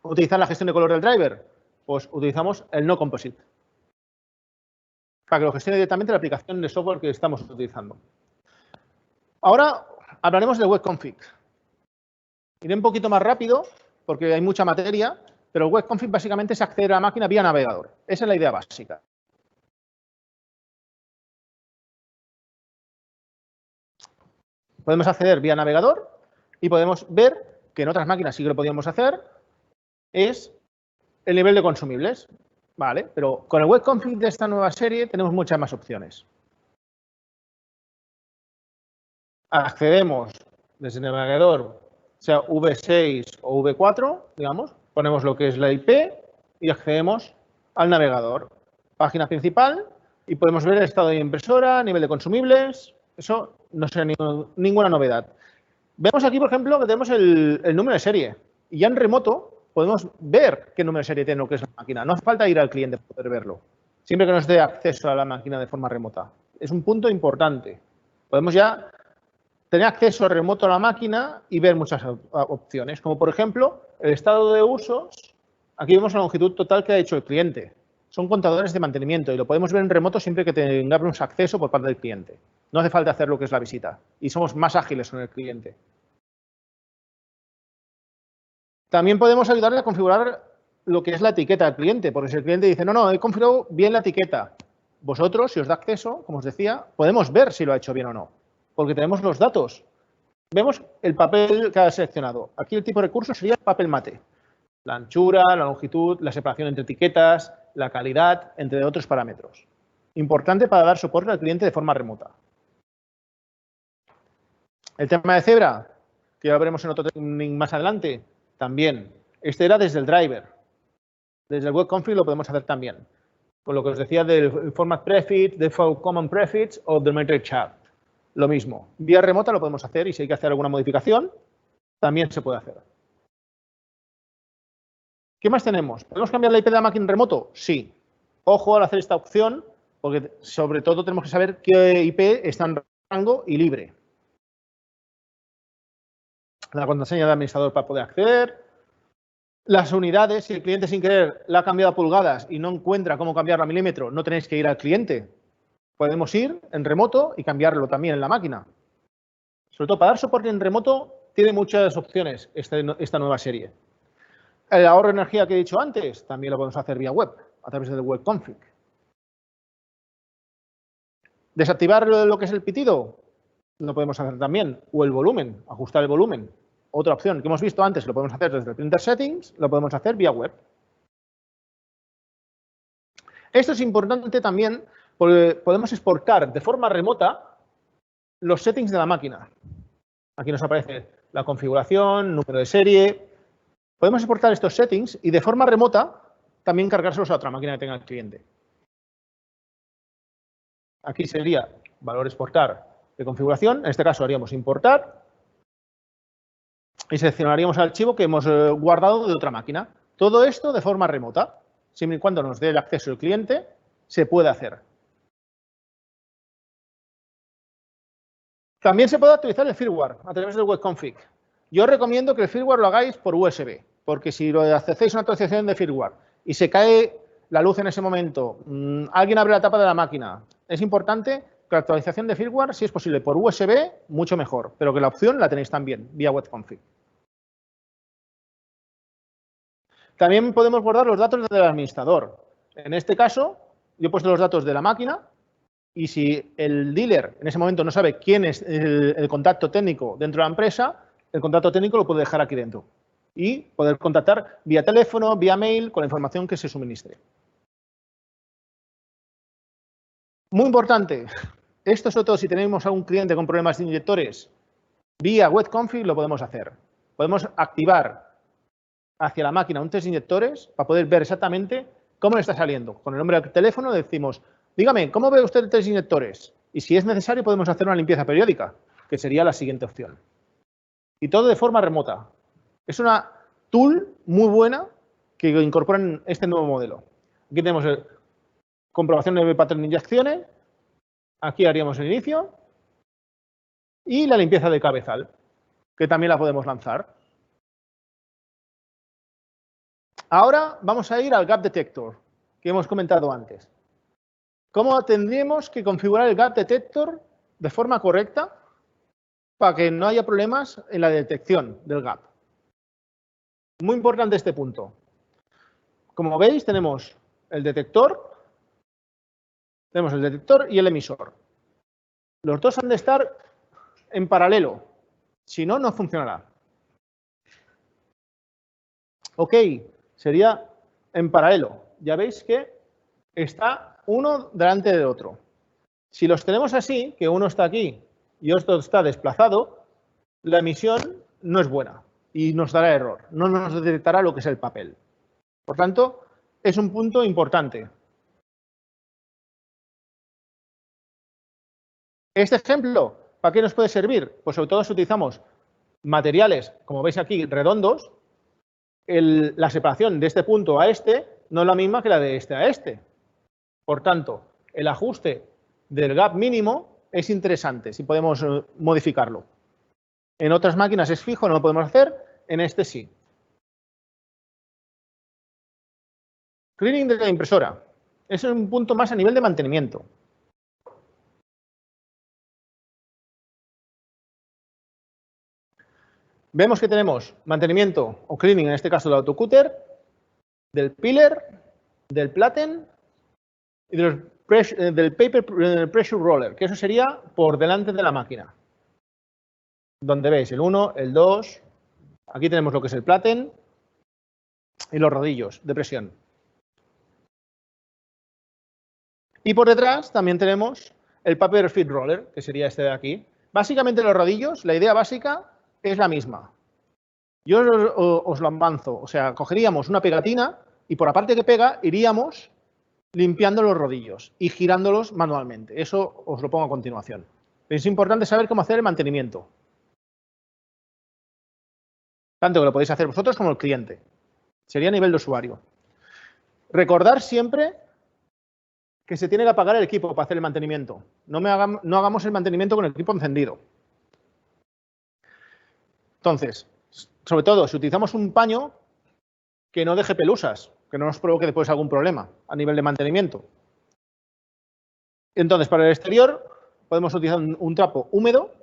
utilizar la gestión de color del driver? pues utilizamos el no composite para que lo gestione directamente la aplicación de software que estamos utilizando. Ahora hablaremos del web config. Iré un poquito más rápido porque hay mucha materia, pero el web config básicamente es acceder a la máquina vía navegador. Esa es la idea básica. Podemos acceder vía navegador y podemos ver que en otras máquinas sí que lo podíamos hacer, es el nivel de consumibles. Vale, pero con el web config de esta nueva serie tenemos muchas más opciones. Accedemos desde el navegador, sea V6 o V4, digamos, ponemos lo que es la IP y accedemos al navegador. Página principal y podemos ver el estado de impresora, nivel de consumibles, eso no será ninguna novedad. Vemos aquí, por ejemplo, que tenemos el número de serie y ya en remoto podemos ver qué número de serie tiene lo que es la máquina. No hace falta ir al cliente para poder verlo, siempre que nos dé acceso a la máquina de forma remota. Es un punto importante. Podemos ya tener acceso remoto a la máquina y ver muchas opciones, como por ejemplo el estado de usos. Aquí vemos la longitud total que ha hecho el cliente. Son contadores de mantenimiento y lo podemos ver en remoto siempre que tengamos acceso por parte del cliente. No hace falta hacer lo que es la visita y somos más ágiles con el cliente. También podemos ayudarle a configurar lo que es la etiqueta del cliente, porque si el cliente dice, no, he configurado bien la etiqueta, vosotros, si os da acceso, como os decía, podemos ver si lo ha hecho bien o no, porque tenemos los datos. Vemos el papel que ha seleccionado. Aquí el tipo de recurso sería papel mate. La anchura, la longitud, la separación entre etiquetas, la calidad, entre otros parámetros. Importante para dar soporte al cliente de forma remota. El tema de Zebra, que ya lo veremos en otro training más adelante, también. Este era desde el driver. Desde el web config lo podemos hacer también. Con lo que os decía del format prefix, default common prefix o del metric chart. Lo mismo. Vía remota lo podemos hacer y si hay que hacer alguna modificación, también se puede hacer. ¿Qué más tenemos? ¿Podemos cambiar la IP de la máquina en remoto? Sí. Ojo al hacer esta opción, porque sobre todo tenemos que saber qué IP está en rango y libre. La contraseña de administrador para poder acceder. Las unidades, si el cliente sin querer la ha cambiado a pulgadas y no encuentra cómo cambiarla a milímetro, no tenéis que ir al cliente. Podemos ir en remoto y cambiarlo también en la máquina. Sobre todo para dar soporte en remoto tiene muchas opciones esta nueva serie. El ahorro de energía que he dicho antes también lo podemos hacer vía web, a través del web config. Desactivar lo que es el pitido lo podemos hacer también. O el volumen, ajustar el volumen. Otra opción que hemos visto antes, lo podemos hacer desde el printer settings, lo podemos hacer vía web. Esto es importante también porque podemos exportar de forma remota los settings de la máquina. Aquí nos aparece la configuración, número de serie. Podemos exportar estos settings y de forma remota también cargárselos a otra máquina que tenga el cliente. Aquí sería valor exportar de configuración. En este caso haríamos importar y seleccionaríamos el archivo que hemos guardado de otra máquina. Todo esto de forma remota. Siempre y cuando nos dé el acceso el cliente, se puede hacer. También se puede actualizar el firmware a través del web config. Yo os recomiendo que el firmware lo hagáis por USB, porque si lo hacéis una actualización de firmware y se cae la luz en ese momento, alguien abre la tapa de la máquina, es importante que la actualización de firmware, si es posible por USB, mucho mejor, pero que la opción la tenéis también vía web config. También podemos guardar los datos del administrador. En este caso, yo he puesto los datos de la máquina y si el dealer en ese momento no sabe quién es el contacto técnico dentro de la empresa, el contacto técnico lo puede dejar aquí dentro y poder contactar vía teléfono, vía mail, con la información que se suministre. Muy importante, esto sobre todo si tenemos a un cliente con problemas de inyectores, vía web config lo podemos hacer. Podemos activar hacia la máquina un test de inyectores para poder ver exactamente cómo le está saliendo. Con el nombre del teléfono decimos, dígame, ¿cómo ve usted el test de inyectores? Y si es necesario podemos hacer una limpieza periódica, que sería la siguiente opción. Y todo de forma remota. Es una tool muy buena que incorporan este nuevo modelo. Aquí tenemos comprobación de patrón de inyecciones. Aquí haríamos el inicio. Y la limpieza de cabezal, que también la podemos lanzar. Ahora vamos a ir al Gap Detector, que hemos comentado antes. ¿Cómo tendríamos que configurar el Gap Detector de forma correcta para que no haya problemas en la detección del gap? Muy importante este punto. Como veis, tenemos el detector y el emisor. Los dos han de estar en paralelo, si no, no funcionará. Ok, sería en paralelo. Ya veis que está uno delante del otro. Si los tenemos así, que uno está aquí y otro está desplazado, la emisión no es buena y nos dará error. No nos detectará lo que es el papel. Por tanto, es un punto importante. Este ejemplo, ¿para qué nos puede servir? Pues sobre todo si utilizamos materiales, como veis aquí, redondos, la separación de este punto a este no es la misma que la de este a este. Por tanto, el ajuste del gap mínimo es interesante si podemos modificarlo. En otras máquinas es fijo, no lo podemos hacer, en este sí. Cleaning de la impresora. Ese es un punto más a nivel de mantenimiento. Vemos que tenemos mantenimiento o cleaning, en este caso del autocutter, del pillar, del platen y del paper pressure roller, que eso sería por delante de la máquina. Donde veis el 1, el 2, aquí tenemos lo que es el platen y los rodillos de presión. Y por detrás también tenemos el paper feed roller, que sería este de aquí. Básicamente los rodillos, la idea básica es la misma. Yo os lo avanzo, o sea, cogeríamos una pegatina y por la parte que pega iríamos limpiando los rodillos y girándolos manualmente. Eso os lo pongo a continuación. Es importante saber cómo hacer el mantenimiento. Tanto que lo podéis hacer vosotros como el cliente. Sería a nivel de usuario. Recordar siempre que se tiene que apagar el equipo para hacer el mantenimiento. No hagamos el mantenimiento con el equipo encendido. Entonces, sobre todo, si utilizamos un paño, que no deje pelusas, que no nos provoque después algún problema a nivel de mantenimiento. Entonces, para el exterior, podemos utilizar un trapo húmedo.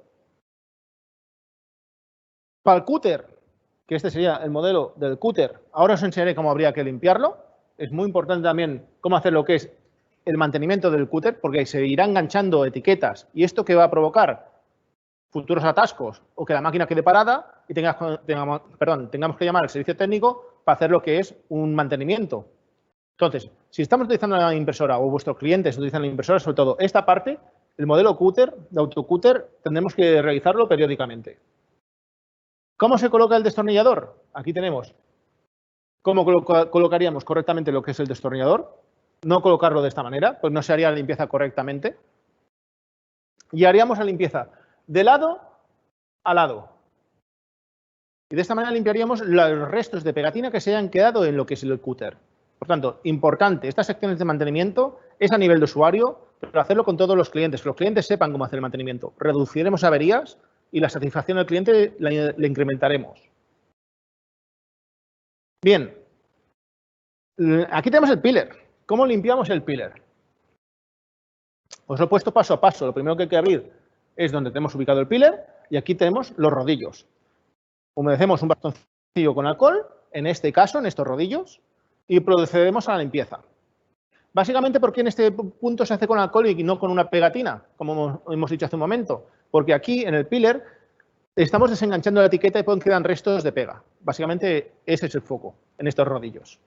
Para el cúter, que este sería el modelo del cúter, ahora os enseñaré cómo habría que limpiarlo. Es muy importante también cómo hacer lo que es el mantenimiento del cúter, porque se irán enganchando etiquetas y esto que va a provocar futuros atascos o que la máquina quede parada y tengamos que llamar al servicio técnico para hacer lo que es un mantenimiento. Entonces, si estamos utilizando la impresora o vuestros clientes utilizan la impresora, sobre todo esta parte, el modelo cúter, de autocúter, tendremos que realizarlo periódicamente. ¿Cómo se coloca el destornillador? Aquí tenemos cómo colocaríamos correctamente lo que es el destornillador. No colocarlo de esta manera, pues no se haría la limpieza correctamente. Y haríamos la limpieza de lado a lado. Y de esta manera limpiaríamos los restos de pegatina que se hayan quedado en lo que es el cúter. Por tanto, importante, estas secciones de mantenimiento es a nivel de usuario, pero hacerlo con todos los clientes, que los clientes sepan cómo hacer el mantenimiento. Reduciremos averías y la satisfacción del cliente la incrementaremos. Bien, aquí tenemos el pillar. ¿Cómo limpiamos el pillar? Os lo he puesto paso a paso. Lo primero que hay que abrir es donde tenemos ubicado el pillar y aquí tenemos los rodillos. Humedecemos un bastoncillo con alcohol, en este caso, en estos rodillos, y procedemos a la limpieza. Básicamente, ¿por qué en este punto se hace con alcohol y no con una pegatina, como hemos dicho hace un momento? Porque aquí, en el pillar, estamos desenganchando la etiqueta y pueden quedar restos de pega. Básicamente, ese es el foco en estos rodillos.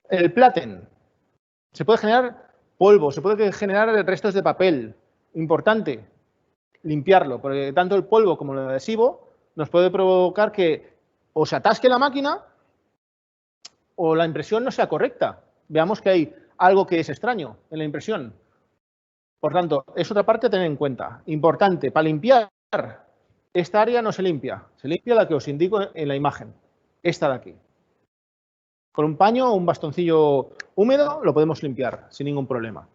El platen. Se puede generar polvo, se puede generar restos de papel. Importante, limpiarlo, porque tanto el polvo como el adhesivo nos puede provocar que o se atasque la máquina o la impresión no sea correcta. Veamos que hay algo que es extraño en la impresión. Por tanto, es otra parte a tener en cuenta. Importante, para limpiar, esta área no se limpia la que os indico en la imagen, esta de aquí. Con un paño o un bastoncillo húmedo lo podemos limpiar sin ningún problema.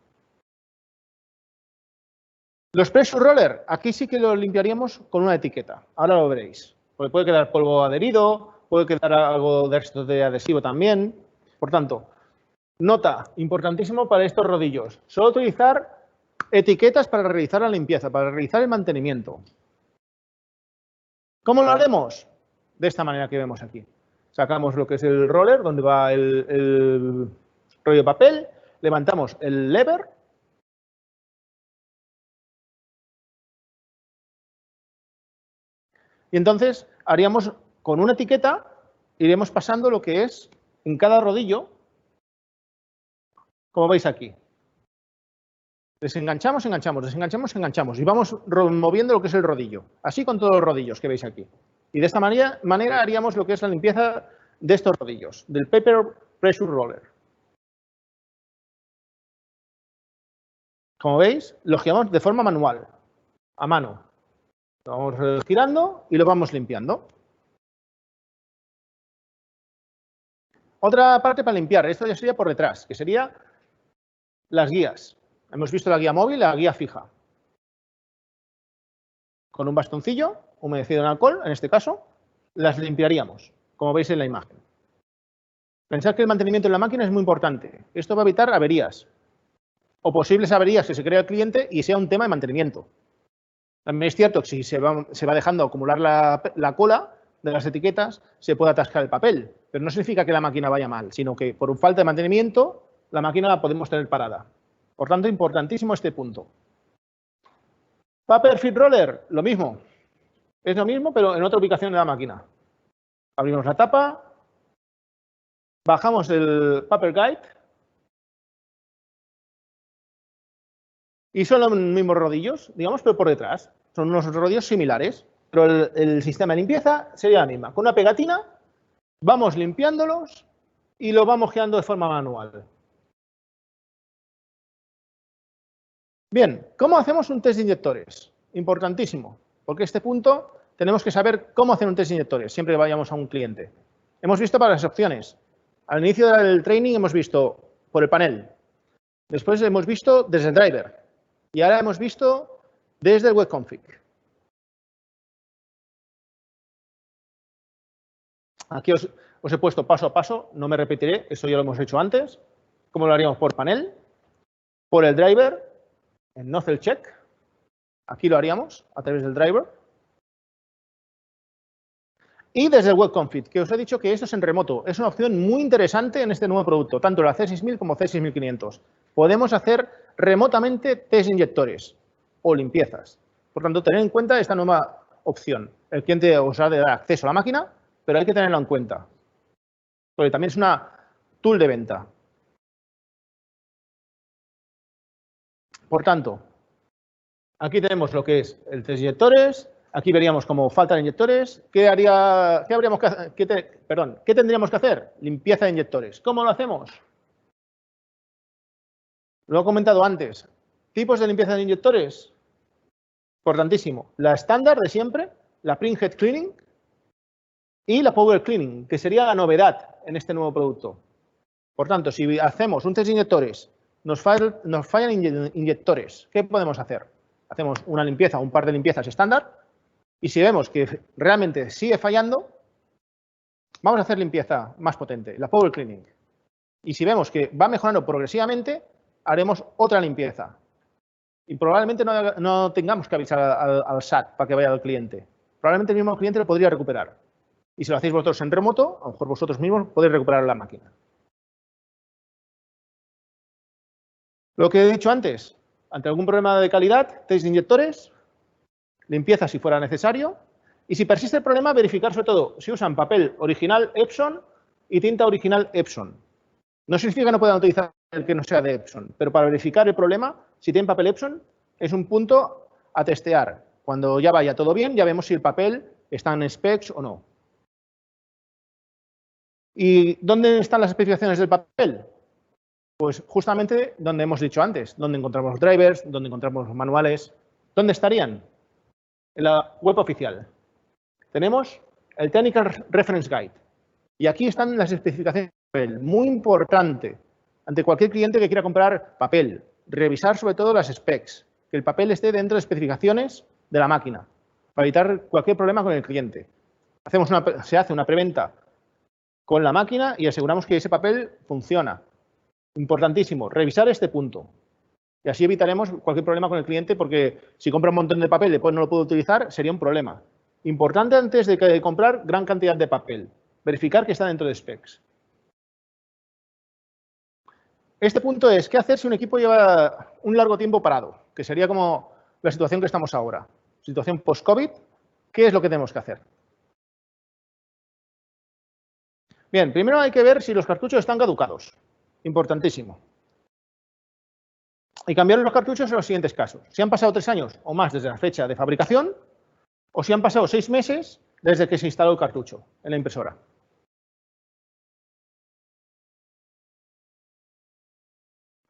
Los pressure roller, aquí sí que lo limpiaríamos con una etiqueta. Ahora lo veréis. porque puede quedar polvo adherido, puede quedar algo de resto de adhesivo también. Por tanto, nota, importantísimo para estos rodillos. Solo utilizar etiquetas para realizar la limpieza, para realizar el mantenimiento. ¿Cómo lo haremos? De esta manera que vemos aquí. Sacamos lo que es el roller, donde va el rollo de papel, levantamos el lever y entonces haríamos con una etiqueta, iremos pasando lo que es en cada rodillo, como veis aquí. Desenganchamos, enganchamos, desenganchamos, enganchamos y vamos moviendo lo que es el rodillo. Así con todos los rodillos que veis aquí. Y de esta manera haríamos lo que es la limpieza de estos rodillos, del Paper Pressure Roller. Como veis, lo giramos de forma manual, a mano. Lo vamos girando y lo vamos limpiando. Otra parte para limpiar, esto ya sería por detrás, que sería las guías. Hemos visto la guía móvil, la guía fija. Con un bastoncillo, humedecido en alcohol, en este caso, las limpiaríamos, como veis en la imagen. Pensad que el mantenimiento en la máquina es muy importante. Esto va a evitar averías o posibles averías que se crea el cliente y sea un tema de mantenimiento. También es cierto que si se va dejando acumular la cola de las etiquetas, se puede atascar el papel, pero no significa que la máquina vaya mal, sino que por falta de mantenimiento la máquina la podemos tener parada. Por tanto, importantísimo este punto. Paper Feed Roller, lo mismo. Es lo mismo, pero en otra ubicación de la máquina. Abrimos la tapa, bajamos el Paper Guide y son los mismos rodillos, digamos, pero por detrás. Son unos rodillos similares, pero el sistema de limpieza sería la misma. Con una pegatina vamos limpiándolos y lo vamos girando de forma manual. Bien, ¿cómo hacemos un test de inyectores? Importantísimo, porque este punto tenemos que saber cómo hacer un test de inyectores siempre que vayamos a un cliente. Hemos visto varias opciones. Al inicio del training hemos visto por el panel, después hemos visto desde el driver y ahora hemos visto desde el web config. Aquí os he puesto paso a paso, no me repetiré, eso ya lo hemos hecho antes. ¿Cómo lo haríamos por panel? Por el driver, en nozzle check, aquí lo haríamos a través del driver. Y desde el web config, que os he dicho que esto es en remoto. Es una opción muy interesante en este nuevo producto, tanto la C6000 como C6500. Podemos hacer remotamente test inyectores o limpiezas. Por tanto, tened en cuenta esta nueva opción. El cliente os ha de dar acceso a la máquina, pero hay que tenerlo en cuenta, porque también es una tool de venta. Por tanto, aquí tenemos lo que es el test de inyectores, aquí veríamos cómo faltan inyectores. ¿Qué tendríamos que hacer? Limpieza de inyectores. ¿Cómo lo hacemos? Lo he comentado antes. Tipos de limpieza de inyectores. Importantísimo. La estándar de siempre, la Print Head Cleaning y la Power Cleaning, que sería la novedad en este nuevo producto. Por tanto, si hacemos un test de inyectores, nos fallan inyectores, ¿qué podemos hacer? Hacemos una limpieza, un par de limpiezas estándar, y si vemos que realmente sigue fallando, vamos a hacer limpieza más potente, la Power Cleaning. Y si vemos que va mejorando progresivamente, haremos otra limpieza. Y probablemente no tengamos que avisar al SAT para que vaya al cliente. Probablemente el mismo cliente lo podría recuperar. Y si lo hacéis vosotros en remoto, a lo mejor vosotros mismos podéis recuperar la máquina. Lo que he dicho antes, ante algún problema de calidad, test de inyectores, limpieza si fuera necesario, y si persiste el problema, verificar sobre todo si usan papel original Epson y tinta original Epson. No significa que no puedan utilizar el que no sea de Epson, pero para verificar el problema, si tienen papel Epson, es un punto a testear. Cuando ya vaya todo bien, ya vemos si el papel está en specs o no. ¿Y dónde están las especificaciones del papel? Pues justamente donde hemos dicho antes, donde encontramos los drivers, donde encontramos los manuales. ¿Dónde estarían? En la web oficial. Tenemos el Technical Reference Guide. Y aquí están las especificaciones de papel. Muy importante ante cualquier cliente que quiera comprar papel. Revisar sobre todo las specs. Que el papel esté dentro de especificaciones de la máquina. Para evitar cualquier problema con el cliente. se hace una preventa con la máquina y aseguramos que ese papel funciona. Importantísimo, revisar este punto. Y así evitaremos cualquier problema con el cliente, porque si compra un montón de papel y después no lo puede utilizar, sería un problema. Importante antes de comprar gran cantidad de papel, verificar que está dentro de specs. Este punto es, ¿qué hacer si un equipo lleva un largo tiempo parado? Que sería como la situación que estamos ahora. Situación post-COVID, ¿qué es lo que tenemos que hacer? Bien, primero hay que ver si los cartuchos están caducados. Importantísimo. Y cambiar los cartuchos en los siguientes casos. Si han pasado 3 años o más desde la fecha de fabricación, o si han pasado 6 meses desde que se instaló el cartucho en la impresora.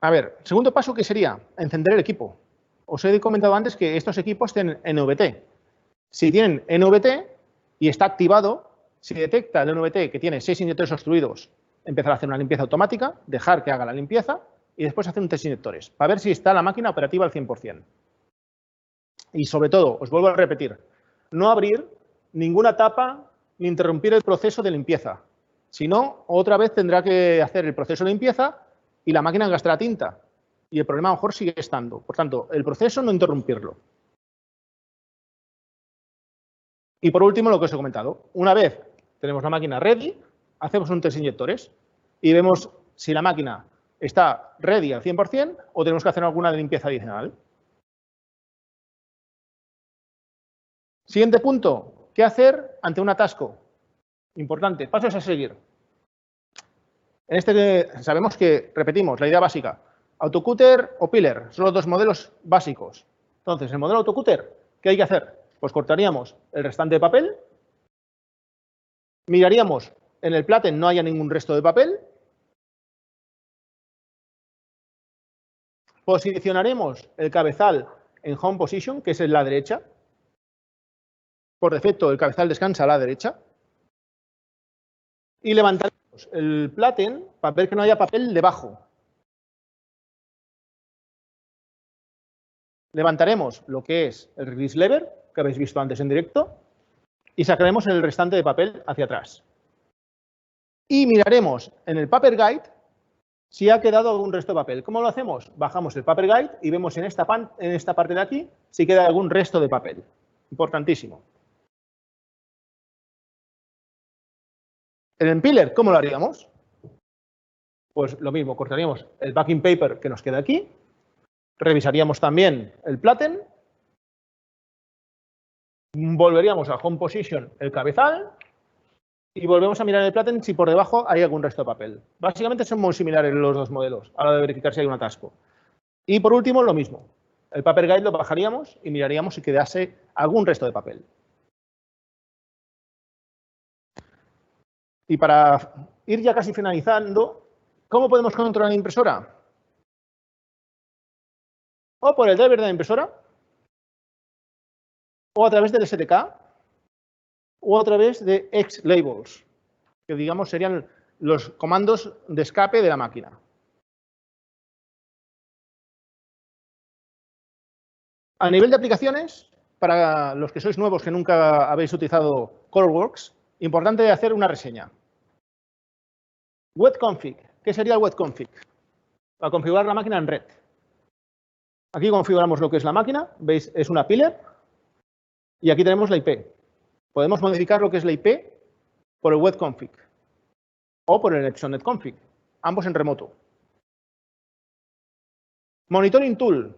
A ver, segundo paso, ¿qué sería? Encender el equipo. Os he comentado antes que estos equipos tienen NVT. Si tienen NVT y está activado, si detecta el NVT que tiene 6 inyectores obstruidos, empezar a hacer una limpieza automática, dejar que haga la limpieza y después hacer un test de inyectores para ver si está la máquina operativa al 100%. Y sobre todo, os vuelvo a repetir, no abrir ninguna tapa ni interrumpir el proceso de limpieza. Si no, otra vez tendrá que hacer el proceso de limpieza y la máquina gastará tinta. Y el problema a lo mejor sigue estando. Por tanto, el proceso no interrumpirlo. Y por último, lo que os he comentado. Una vez tenemos la máquina ready, hacemos un test de inyectores y vemos si la máquina está ready al 100% o tenemos que hacer alguna limpieza adicional. Siguiente punto. ¿Qué hacer ante un atasco? Importante. Pasos a seguir. En este sabemos que, repetimos, la idea básica. Autocutter o Piller son los dos modelos básicos. Entonces, el modelo autocutter, ¿qué hay que hacer? Pues cortaríamos el restante de papel, miraríamos en el platen no haya ningún resto de papel, posicionaremos el cabezal en home position, que es en la derecha. Por defecto, el cabezal descansa a la derecha. Y levantaremos el platen para ver que no haya papel debajo. Levantaremos lo que es el release lever, que habéis visto antes en directo, y sacaremos el restante de papel hacia atrás. Y miraremos en el paper guide si ha quedado algún resto de papel. ¿Cómo lo hacemos? Bajamos el paper guide y vemos en esta parte de aquí si queda algún resto de papel. Importantísimo. En el Piller, ¿cómo lo haríamos? Pues lo mismo, cortaríamos el backing paper que nos queda aquí, revisaríamos también el platen, volveríamos a home position el cabezal y volvemos a mirar el platen si por debajo hay algún resto de papel. Básicamente son muy similares los dos modelos a la hora de verificar si hay un atasco. Y por último, lo mismo. El paper guide lo bajaríamos y miraríamos si quedase algún resto de papel. Y para ir ya casi finalizando, ¿cómo podemos controlar la impresora? O por el driver de la impresora, o a través del SDK, o a través de X-Labels, que digamos serían los comandos de escape de la máquina. A nivel de aplicaciones, para los que sois nuevos que nunca habéis utilizado ColorWorks, importante hacer una reseña. Wet config. ¿Qué sería el wet config? Para configurar la máquina en red. Aquí configuramos lo que es la máquina. ¿Veis? Es una Piller. Y aquí tenemos la IP. Podemos modificar lo que es la IP por el wet config o por el EpsonNet config. Ambos en remoto. Monitoring tool.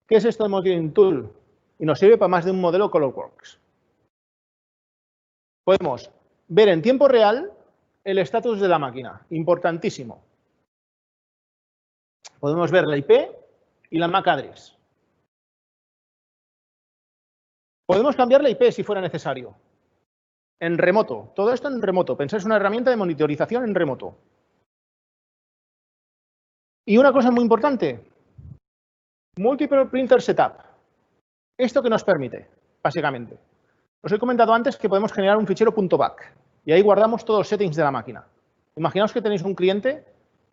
¿Qué es esto de monitoring tool? Y nos sirve para más de un modelo ColorWorks. Podemos ver en tiempo real el estatus de la máquina. Importantísimo. Podemos ver la IP y la MAC address. Podemos cambiar la IP si fuera necesario. En remoto. Todo esto en remoto. Pensáis una herramienta de monitorización en remoto. Y una cosa muy importante. Multiple printer setup. ¿Esto qué nos permite? Básicamente. Os he comentado antes que podemos generar un fichero .back y ahí guardamos todos los settings de la máquina. Imaginaos que tenéis un cliente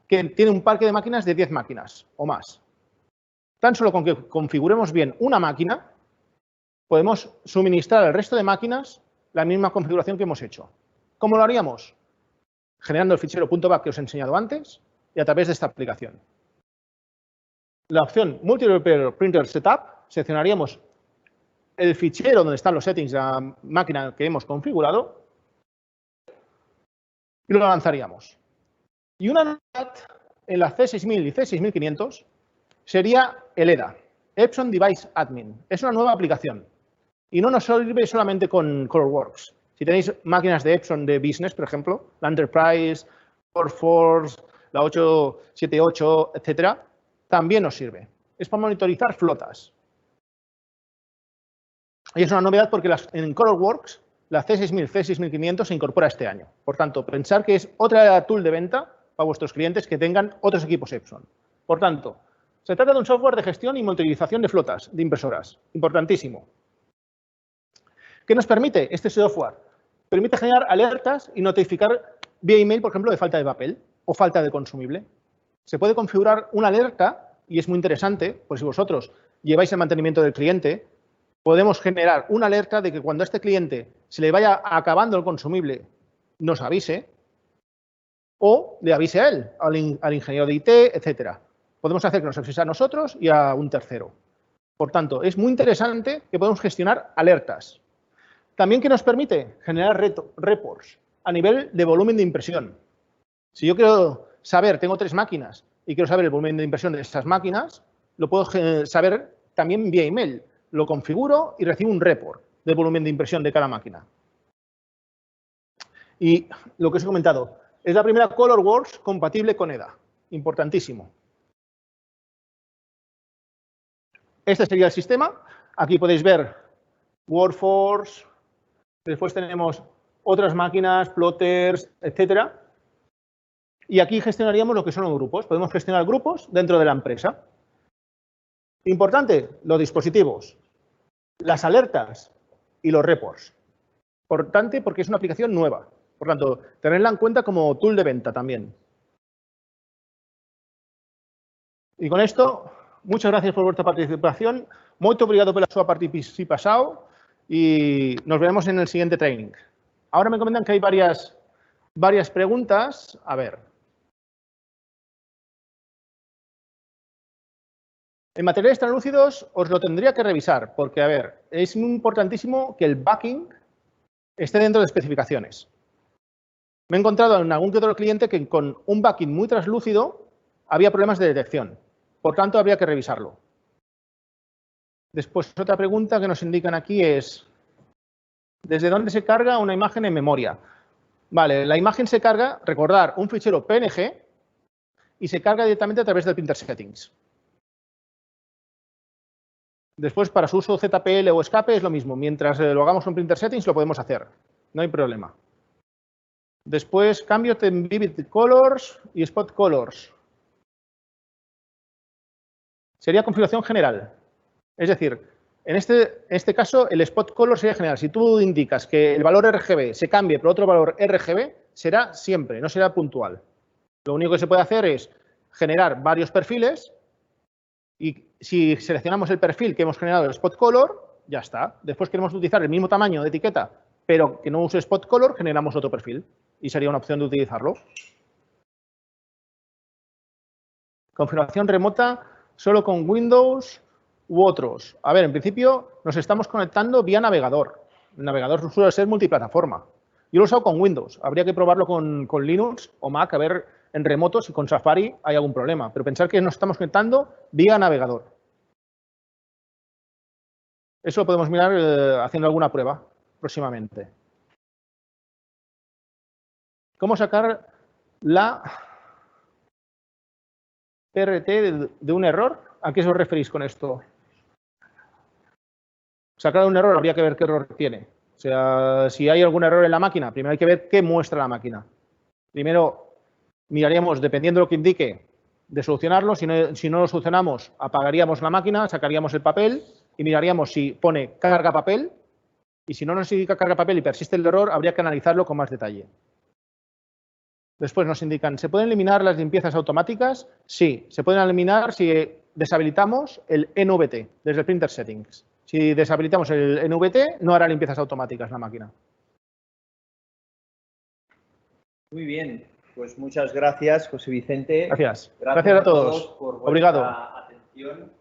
que tiene un parque de máquinas de 10 máquinas o más. Tan solo con que configuremos bien una máquina, podemos suministrar al resto de máquinas la misma configuración que hemos hecho. ¿Cómo lo haríamos? Generando el fichero .back que os he enseñado antes y a través de esta aplicación. La opción Multi-Repair Printer Setup, seleccionaríamos el fichero donde están los settings de la máquina que hemos configurado y lo lanzaríamos. Y una novedad en la C6000 y C6500 sería el EDA, Epson Device Admin. Es una nueva aplicación y no nos sirve solamente con ColorWorks. Si tenéis máquinas de Epson de Business, por ejemplo, la Enterprise, Workforce, la 878, etcétera, también nos sirve. Es para monitorizar flotas. Y es una novedad porque en ColorWorks la C6000, C6500 se incorpora este año. Por tanto, pensar que es otra tool de venta para vuestros clientes que tengan otros equipos Epson. Por tanto, se trata de un software de gestión y monitorización de flotas de impresoras. Importantísimo. ¿Qué nos permite este software? Permite generar alertas y notificar vía email, por ejemplo, de falta de papel o falta de consumible. Se puede configurar una alerta, y es muy interesante, pues si vosotros lleváis el mantenimiento del cliente, podemos generar una alerta de que cuando a este cliente se le vaya acabando el consumible, nos avise, o le avise a él, al ingeniero de IT, etcétera. Podemos hacer que nos avise a nosotros y a un tercero. Por tanto, es muy interesante que podemos gestionar alertas. También que nos permite generar reports a nivel de volumen de impresión. Si yo quiero saber, tengo 3 máquinas y quiero saber el volumen de impresión de estas máquinas, lo puedo saber también vía email. Lo configuro y recibo un report del volumen de impresión de cada máquina. Y lo que os he comentado, es la primera ColorWorks compatible con EDA. Importantísimo. Este sería el sistema. Aquí podéis ver Workforce. Después tenemos otras máquinas, plotters, etcétera. Y aquí gestionaríamos lo que son los grupos. Podemos gestionar grupos dentro de la empresa. Importante, los dispositivos, las alertas y los reports. Importante porque es una aplicación nueva. Por tanto, tenerla en cuenta como tool de venta también. Y con esto, muchas gracias por vuestra participación. Muito obrigado pela sua participación y nos veremos en el siguiente training. Ahora me comentan que hay varias preguntas. A ver. En materiales translúcidos os lo tendría que revisar porque, a ver, es muy importantísimo que el backing esté dentro de especificaciones. Me he encontrado en algún que otro cliente que con un backing muy translúcido había problemas de detección. Por tanto, habría que revisarlo. Después, otra pregunta que nos indican aquí es ¿desde dónde se carga una imagen en memoria? Vale, la imagen se carga, recordar, un fichero PNG y se carga directamente a través del Printer Settings. Después, para su uso ZPL o escape es lo mismo. Mientras lo hagamos en Printer Settings, lo podemos hacer. No hay problema. Después, cambios en Vivid Colors y Spot Colors. Sería configuración general. Es decir, en este caso, el Spot Color sería general. Si tú indicas que el valor RGB se cambie por otro valor RGB, será siempre, no será puntual. Lo único que se puede hacer es generar varios perfiles y si seleccionamos el perfil que hemos generado, el Spot Color, ya está. Después queremos utilizar el mismo tamaño de etiqueta, pero que no use Spot Color, generamos otro perfil y sería una opción de utilizarlo. Configuración remota solo con Windows u otros. A ver, en principio nos estamos conectando vía navegador. El navegador suele ser multiplataforma. Yo lo he usado con Windows. Habría que probarlo con Linux o Mac, a ver en remoto si con Safari hay algún problema. Pero pensar que nos estamos conectando vía navegador. Eso lo podemos mirar haciendo alguna prueba próximamente. ¿Cómo sacar la RT de un error? ¿A qué os referís con esto? Sacar un error, habría que ver qué error tiene. O sea, si hay algún error en la máquina, primero hay que ver qué muestra la máquina. Primero miraríamos, dependiendo de lo que indique, de solucionarlo. Si no lo solucionamos, apagaríamos la máquina, sacaríamos el papel y miraríamos si pone carga papel. Y si no nos indica carga papel y persiste el error, habría que analizarlo con más detalle. Después nos indican, ¿se pueden eliminar las limpiezas automáticas? Sí, se pueden eliminar si deshabilitamos el NVT desde el Printer Settings. Si deshabilitamos el NVT, no hará limpiezas automáticas la máquina. Muy bien, pues muchas gracias, José Vicente. Gracias. Gracias a todos. Por vuestra Obrigado. atención.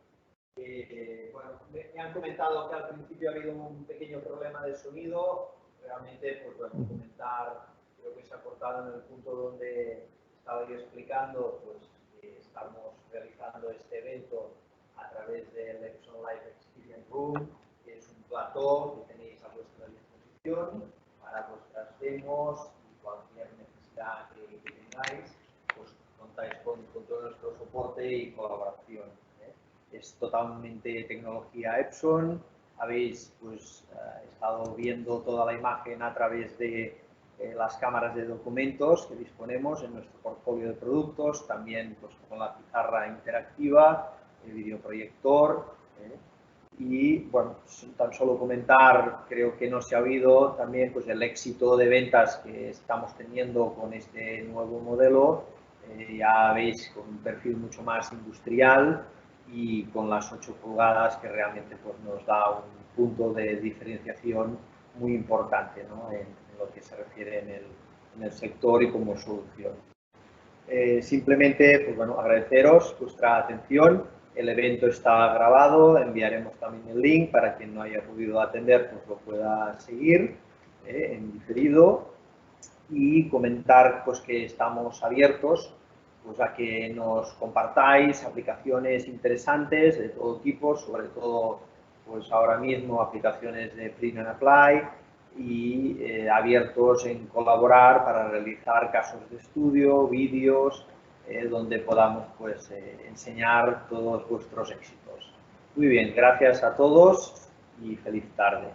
Bueno, me han comentado que al principio ha habido un pequeño problema de sonido. Realmente, pues bueno, comentar, creo que se ha cortado en el punto donde estaba yo explicando, pues que estamos realizando este evento a través del Epson Live Experience Room, que es un plató que tenéis a vuestra disposición para vuestras demos y cualquier necesidad que tengáis, pues contáis con todo nuestro soporte y colaboración. Es totalmente tecnología Epson. Habéis pues, estado viendo toda la imagen a través de las cámaras de documentos que disponemos en nuestro portfolio de productos, también pues, con la pizarra interactiva, el videoproyector. Y bueno, tan solo comentar, creo que no se ha oído también pues, el éxito de ventas que estamos teniendo con este nuevo modelo. Ya veis, con un perfil mucho más industrial y con las 8 pulgadas que realmente pues, nos da un punto de diferenciación muy importante, ¿no? en lo que se refiere en el sector y como solución. Simplemente pues, bueno, agradeceros vuestra atención. El evento está grabado, enviaremos también el link para quien no haya podido atender pues lo pueda seguir en diferido y comentar pues que estamos abiertos pues a que nos compartáis aplicaciones interesantes de todo tipo, sobre todo pues ahora mismo aplicaciones de Print and Apply y abiertos en colaborar para realizar casos de estudio, vídeos, donde podamos pues enseñar todos vuestros éxitos. Muy bien, gracias a todos y feliz tarde.